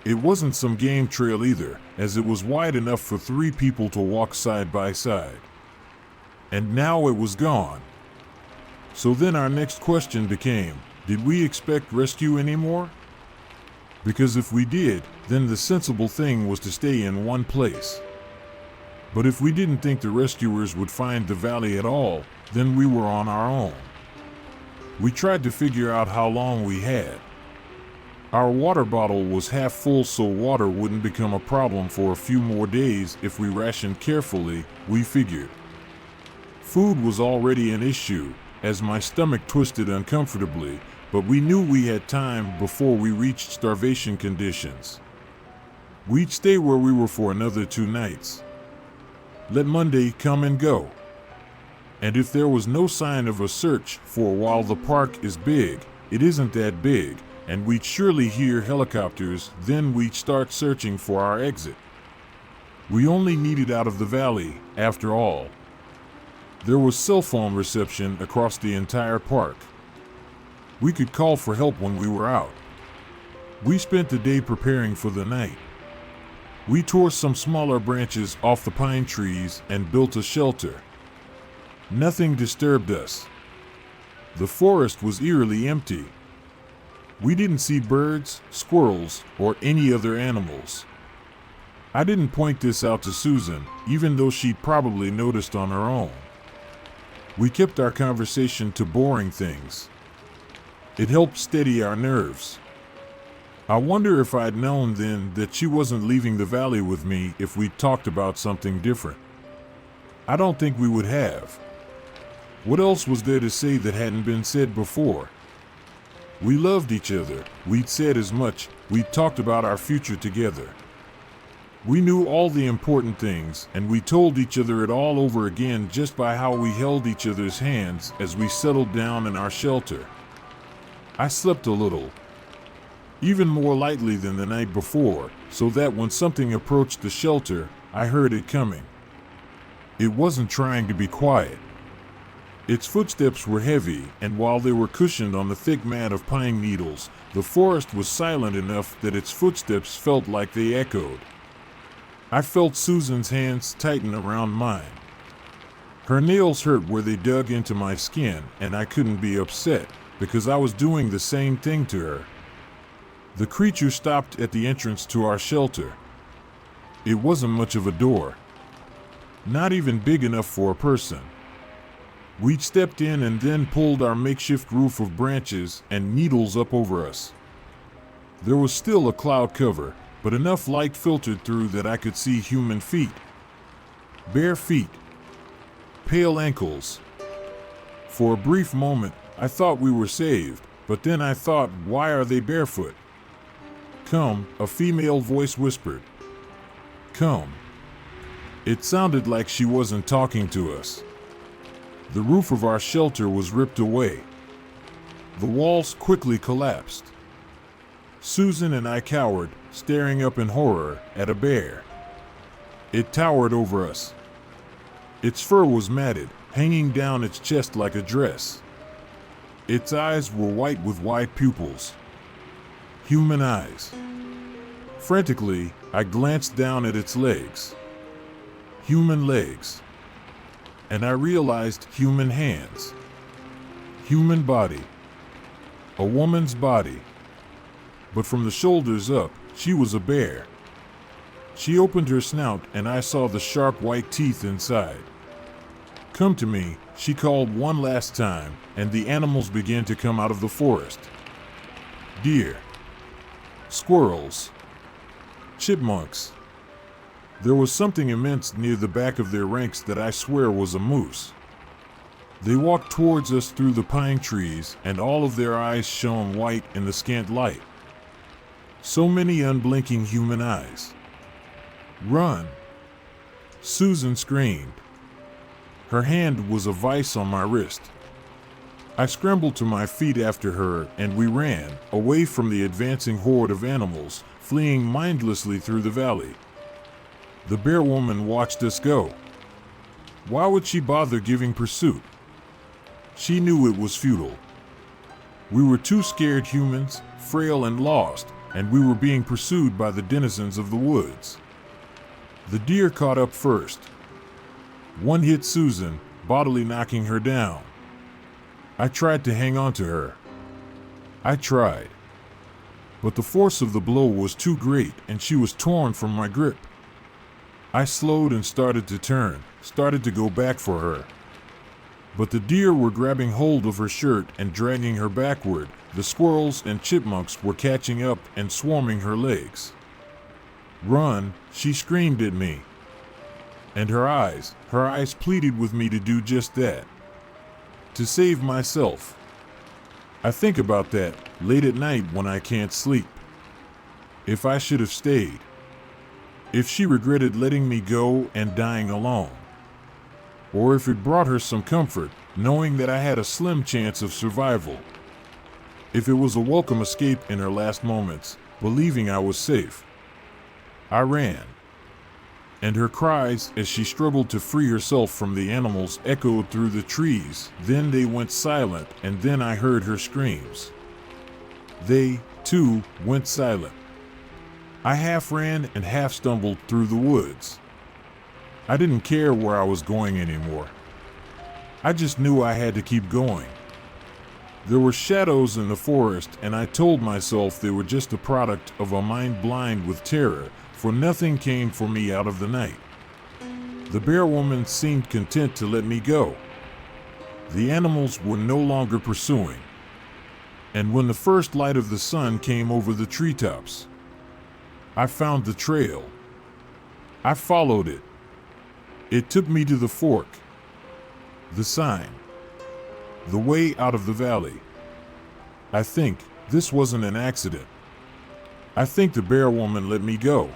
It wasn't some game trail either, as it was wide enough for 3 people to walk side by side. And now it was gone. So then our next question became, did we expect rescue anymore? Because if we did, then the sensible thing was to stay in one place. But if we didn't think the rescuers would find the valley at all, then we were on our own. We tried to figure out how long we had. Our water bottle was half full, so water wouldn't become a problem for a few more days if we rationed carefully, we figured. Food was already an issue, as my stomach twisted uncomfortably, but we knew we had time before we reached starvation conditions. We'd stay where we were for another 2 nights. Let Monday come and go. And if there was no sign of a search, for while the park is big, it isn't that big, and we'd surely hear helicopters, then we'd start searching for our exit. We only needed out of the valley, after all. There was cell phone reception across the entire park. We could call for help when we were out. We spent the day preparing for the night. We tore some smaller branches off the pine trees and built a shelter. Nothing disturbed us. The forest was eerily empty. We didn't see birds, squirrels, or any other animals. I didn't point this out to Susan, even though she'd probably noticed on her own. We kept our conversation to boring things. It helped steady our nerves. I wonder if I'd known then that she wasn't leaving the valley with me if we'd talked about something different. I don't think we would have. What else was there to say that hadn't been said before? We loved each other, we'd said as much, we'd talked about our future together. We knew all the important things, and we told each other it all over again just by how we held each other's hands as we settled down in our shelter. I slept a little, even more lightly than the night before, so that when something approached the shelter, I heard it coming. It wasn't trying to be quiet. Its footsteps were heavy, and while they were cushioned on the thick mat of pine needles, the forest was silent enough that its footsteps felt like they echoed. I felt Susan's hands tighten around mine. Her nails hurt where they dug into my skin, and I couldn't be upset, because I was doing the same thing to her. The creature stopped at the entrance to our shelter. It wasn't much of a door. Not even big enough for a person. We'd stepped in and then pulled our makeshift roof of branches and needles up over us. There was still a cloud cover, but enough light filtered through that I could see human feet. Bare feet. Pale ankles. For a brief moment, I thought we were saved, but then I thought, why are they barefoot? Come, a female voice whispered. Come. It sounded like she wasn't talking to us. The roof of our shelter was ripped away. The walls quickly collapsed. Susan and I cowered, staring up in horror at a bear. It towered over us. Its fur was matted, hanging down its chest like a dress. Its eyes were white with wide pupils. Human eyes. Frantically, I glanced down at its legs. Human legs. And I realized human hands. Human body. A woman's body. But from the shoulders up, she was a bear. She opened her snout and I saw the sharp white teeth inside. "Come to me," she called one last time, and the animals began to come out of the forest. Deer. Squirrels. Chipmunks. There was something immense near the back of their ranks that I swear was a moose. They walked towards us through the pine trees, and all of their eyes shone white in the scant light. So many unblinking human eyes. "Run!" Susan screamed. Her hand was a vice on my wrist. I scrambled to my feet after her, and we ran, away from the advancing horde of animals, fleeing mindlessly through the valley. The bear woman watched us go. Why would she bother giving pursuit? She knew it was futile. We were two scared humans, frail and lost, and we were being pursued by the denizens of the woods. The deer caught up first. One hit Susan, bodily knocking her down. I tried to hang on to her. I tried. But the force of the blow was too great, and she was torn from my grip. I slowed and started to turn, started to go back for her. But the deer were grabbing hold of her shirt and dragging her backward. The squirrels and chipmunks were catching up and swarming her legs. "Run," she screamed at me. And her eyes pleaded with me to do just that. To save myself. I think about that late at night when I can't sleep. If I should have stayed. If she regretted letting me go and dying alone. Or if it brought her some comfort, knowing that I had a slim chance of survival. If it was a welcome escape in her last moments, believing I was safe. I ran. And her cries as she struggled to free herself from the animals echoed through the trees. Then they went silent, and then I heard her screams. They, too, went silent. I half ran and half stumbled through the woods. I didn't care where I was going anymore. I just knew I had to keep going. There were shadows in the forest, and I told myself they were just a product of a mind blind with terror, for nothing came for me out of the night. The bear woman seemed content to let me go. The animals were no longer pursuing. And when the first light of the sun came over the treetops, I found the trail. I followed it. It took me to the fork. The sign. The way out of the valley. I think this wasn't an accident. I think the bear woman let me go.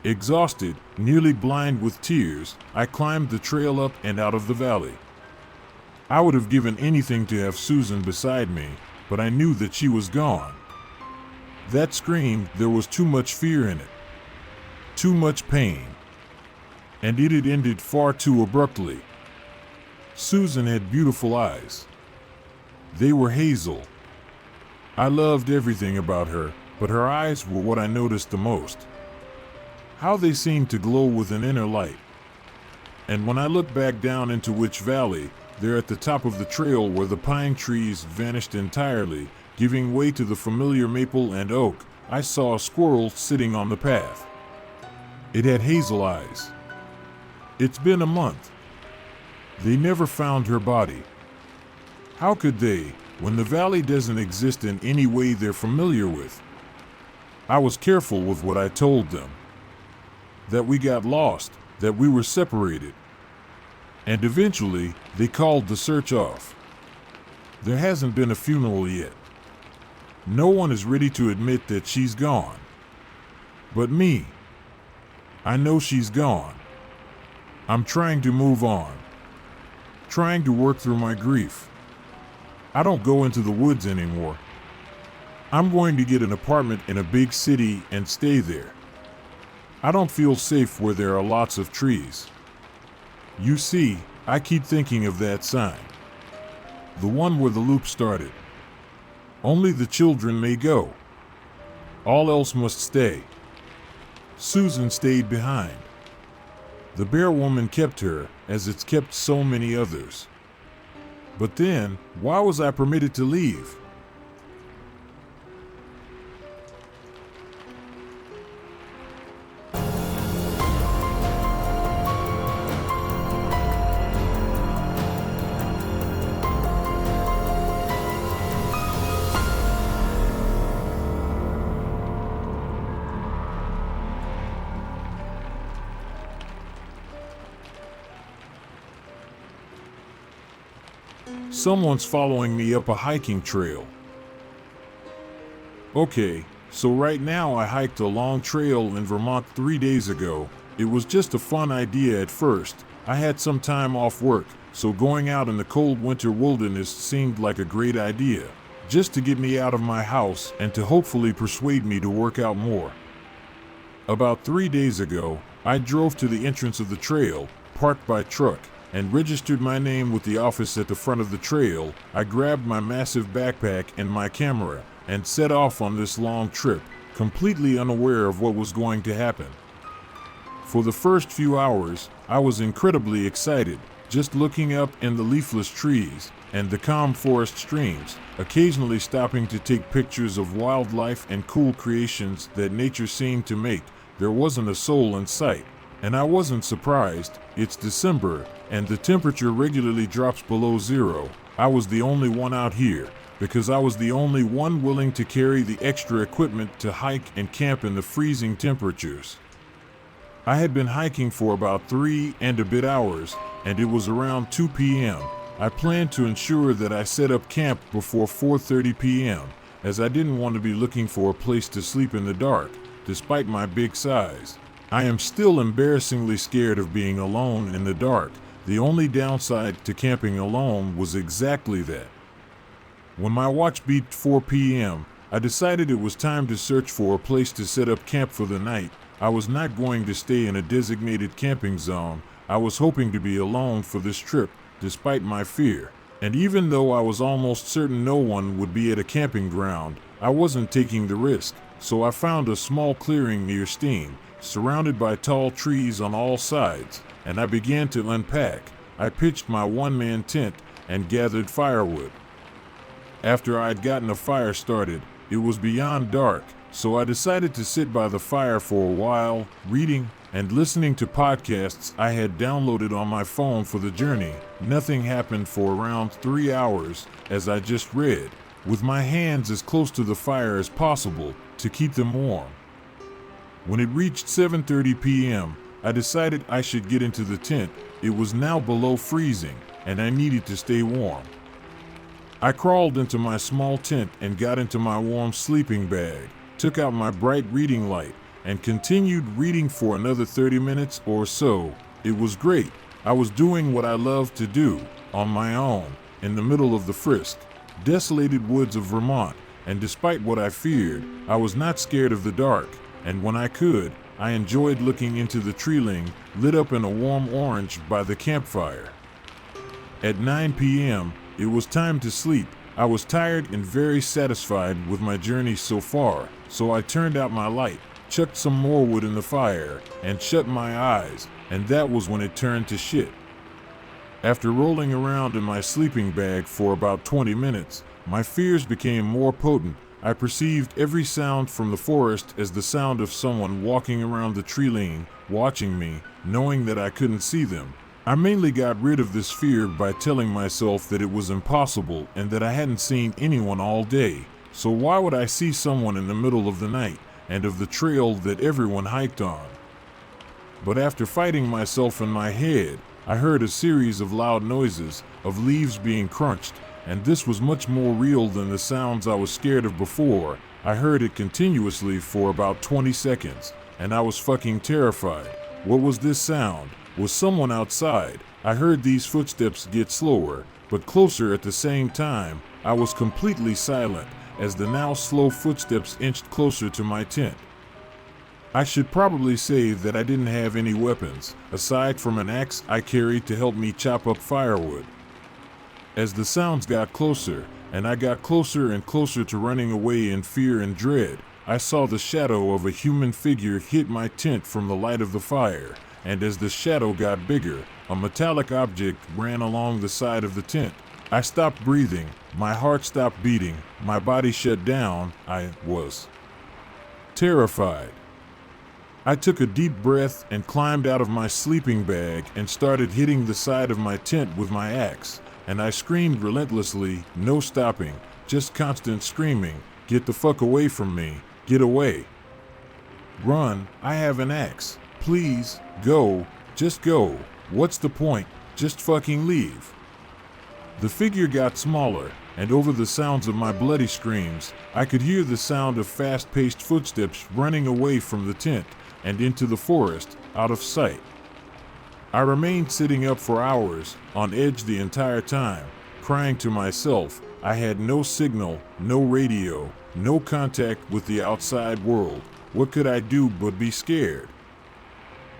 Exhausted, nearly blind with tears, I climbed the trail up and out of the valley. I would have given anything to have Susan beside me, but I knew that she was gone. That scream, there was too much fear in it. Too much pain. And it had ended far too abruptly. Susan had beautiful eyes. They were hazel. I loved everything about her, but her eyes were what I noticed the most. How they seemed to glow with an inner light. And when I looked back down into Witch Valley, there at the top of the trail where the pine trees vanished entirely, giving way to the familiar maple and oak, I saw a squirrel sitting on the path. It had hazel eyes. It's been a month. They never found her body. How could they, when the valley doesn't exist in any way they're familiar with? I was careful with what I told them. That we got lost, that we were separated. And eventually, they called the search off. There hasn't been a funeral yet. No one is ready to admit that she's gone. But me. I know she's gone. I'm trying to move on. Trying to work through my grief. I don't go into the woods anymore. I'm going to get an apartment in a big city and stay there. I don't feel safe where there are lots of trees. You see, I keep thinking of that sign. The one where the loop started. Only the children may go. All else must stay. Susan stayed behind. The bear woman kept her, as it's kept so many others. But then, why was I permitted to leave? Someone's following me up a hiking trail. Okay, so right now I hiked a long trail in Vermont 3 days ago. It was just a fun idea at first. I had some time off work, so going out in the cold winter wilderness seemed like a great idea, just to get me out of my house and to hopefully persuade me to work out more. About 3 days ago, I drove to the entrance of the trail, parked by truck, and registered my name with the office at the front of the trail. I grabbed my massive backpack and my camera and set off on this long trip, completely unaware of what was going to happen. For the first few hours, I was incredibly excited, just looking up in the leafless trees and the calm forest streams, occasionally stopping to take pictures of wildlife and cool creations that nature seemed to make. There wasn't a soul in sight. And I wasn't surprised. It's December, and the temperature regularly drops below zero. I was the only one out here, because I was the only one willing to carry the extra equipment to hike and camp in the freezing temperatures. I had been hiking for about 3 and a bit hours, and it was around 2 p.m. I planned to ensure that I set up camp before 4:30 p.m., as I didn't want to be looking for a place to sleep in the dark, despite my big size. I am still embarrassingly scared of being alone in the dark. The only downside to camping alone was exactly that. When my watch beeped 4 p.m., I decided it was time to search for a place to set up camp for the night. I was not going to stay in a designated camping zone. I was hoping to be alone for this trip, despite my fear. And even though I was almost certain no one would be at a camping ground, I wasn't taking the risk. So I found a small clearing near Steam, surrounded by tall trees on all sides, and I began to unpack. I pitched my one-man tent and gathered firewood. After I'd gotten a fire started, it was beyond dark, so I decided to sit by the fire for a while, reading and listening to podcasts I had downloaded on my phone for the journey. Nothing happened for around 3 hours, as I just read, with my hands as close to the fire as possible to keep them warm. When it reached 7:30 p.m., I decided I should get into the tent. It was now below freezing, and I needed to stay warm. I crawled into my small tent and got into my warm sleeping bag, took out my bright reading light, and continued reading for another 30 minutes or so. It was great. I was doing what I love to do, on my own, in the middle of the desolated woods of Vermont, and despite what I feared, I was not scared of the dark. And when I could, I enjoyed looking into the treeling, lit up in a warm orange by the campfire. At 9 p.m., it was time to sleep. I was tired and very satisfied with my journey so far, so I turned out my light, chucked some more wood in the fire, and shut my eyes, and that was when it turned to shit. After rolling around in my sleeping bag for about 20 minutes, my fears became more potent. I perceived every sound from the forest as the sound of someone walking around the tree line, watching me, knowing that I couldn't see them. I mainly got rid of this fear by telling myself that it was impossible and that I hadn't seen anyone all day. So why would I see someone in the middle of the night and of the trail that everyone hiked on? But after fighting myself in my head, I heard a series of loud noises, of leaves being crunched, and this was much more real than the sounds I was scared of before. I heard it continuously for about 20 seconds, and I was fucking terrified. What was this sound? Was someone outside? I heard these footsteps get slower, but closer at the same time. I was completely silent, as the now slow footsteps inched closer to my tent. I should probably say that I didn't have any weapons, aside from an axe I carried to help me chop up firewood. As the sounds got closer, and I got closer and closer to running away in fear and dread, I saw the shadow of a human figure hit my tent from the light of the fire, and as the shadow got bigger, a metallic object ran along the side of the tent. I stopped breathing, my heart stopped beating, my body shut down. I was terrified. I took a deep breath and climbed out of my sleeping bag and started hitting the side of my tent with my axe, and I screamed relentlessly, no stopping, just constant screaming, "Get the fuck away from me, get away. Run, I have an axe, please, go, just go, what's the point, just fucking leave." The figure got smaller, and over the sounds of my bloody screams, I could hear the sound of fast-paced footsteps running away from the tent and into the forest, out of sight. I remained sitting up for hours, on edge the entire time, crying to myself. I had no signal, no radio, no contact with the outside world. What could I do but be scared?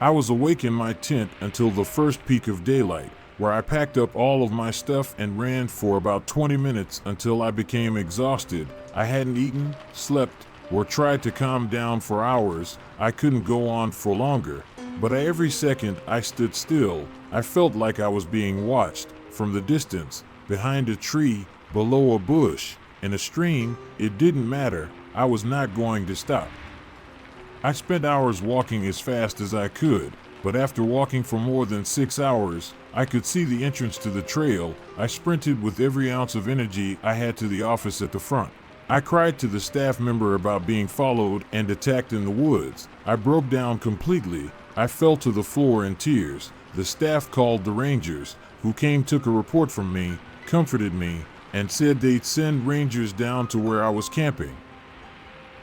I was awake in my tent until the first peak of daylight, where I packed up all of my stuff and ran for about 20 minutes until I became exhausted. I hadn't eaten, slept, or tried to calm down for hours. I couldn't go on for longer, but every second I stood still, I felt like I was being watched, from the distance, behind a tree, below a bush, in a stream. It didn't matter, I was not going to stop. I spent hours walking as fast as I could, but after walking for more than 6 hours, I could see the entrance to the trail. I sprinted with every ounce of energy I had to the office at the front. I cried to the staff member about being followed and attacked in the woods. I broke down completely. I fell to the floor in tears. The staff called the Rangers, who came, took a report from me, comforted me, and said they'd send Rangers down to where I was camping.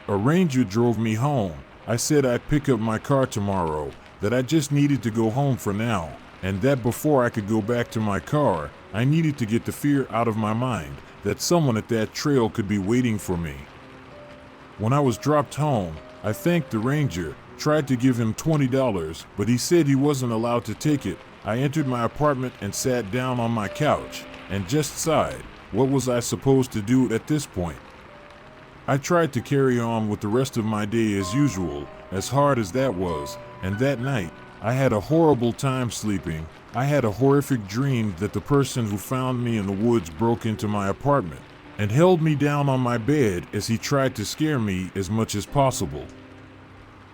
A Ranger drove me home. I said I'd pick up my car tomorrow, that I just needed to go home for now, and that before I could go back to my car, I needed to get the fear out of my mind that someone at that trail could be waiting for me. When I was dropped home, I thanked the Ranger, tried to give him $20, but he said he wasn't allowed to take it. I entered my apartment and sat down on my couch, and just sighed. What was I supposed to do at this point? I tried to carry on with the rest of my day as usual, as hard as that was, and that night, I had a horrible time sleeping. I had a horrific dream that the person who found me in the woods broke into my apartment and held me down on my bed as he tried to scare me as much as possible.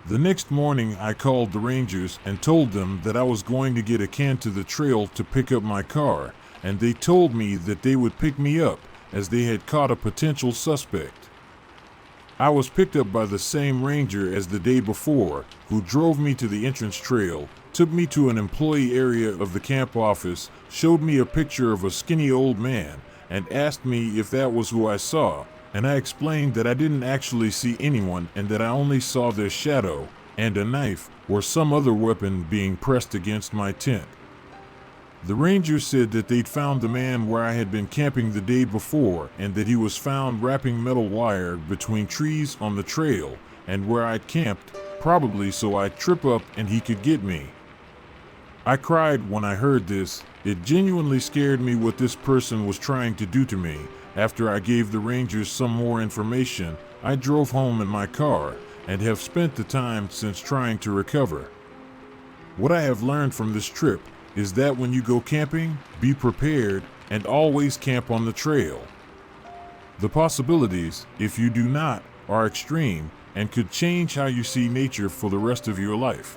The next morning, I called the Rangers and told them that I was going to get a can to the trail to pick up my car, and they told me that they would pick me up as they had caught a potential suspect. I was picked up by the same Ranger as the day before, who drove me to the entrance trail, took me to an employee area of the camp office, showed me a picture of a skinny old man, and asked me if that was who I saw, and I explained that I didn't actually see anyone and that I only saw their shadow, and a knife or some other weapon being pressed against my tent. The Ranger said that they'd found the man where I had been camping the day before and that he was found wrapping metal wire between trees on the trail and where I'd camped, probably so I'd trip up and he could get me. I cried when I heard this. It genuinely scared me what this person was trying to do to me. After I gave the Rangers some more information, I drove home in my car and have spent the time since trying to recover. What I have learned from this trip is that when you go camping, be prepared and always camp on the trail. The possibilities, if you do not, are extreme and could change how you see nature for the rest of your life.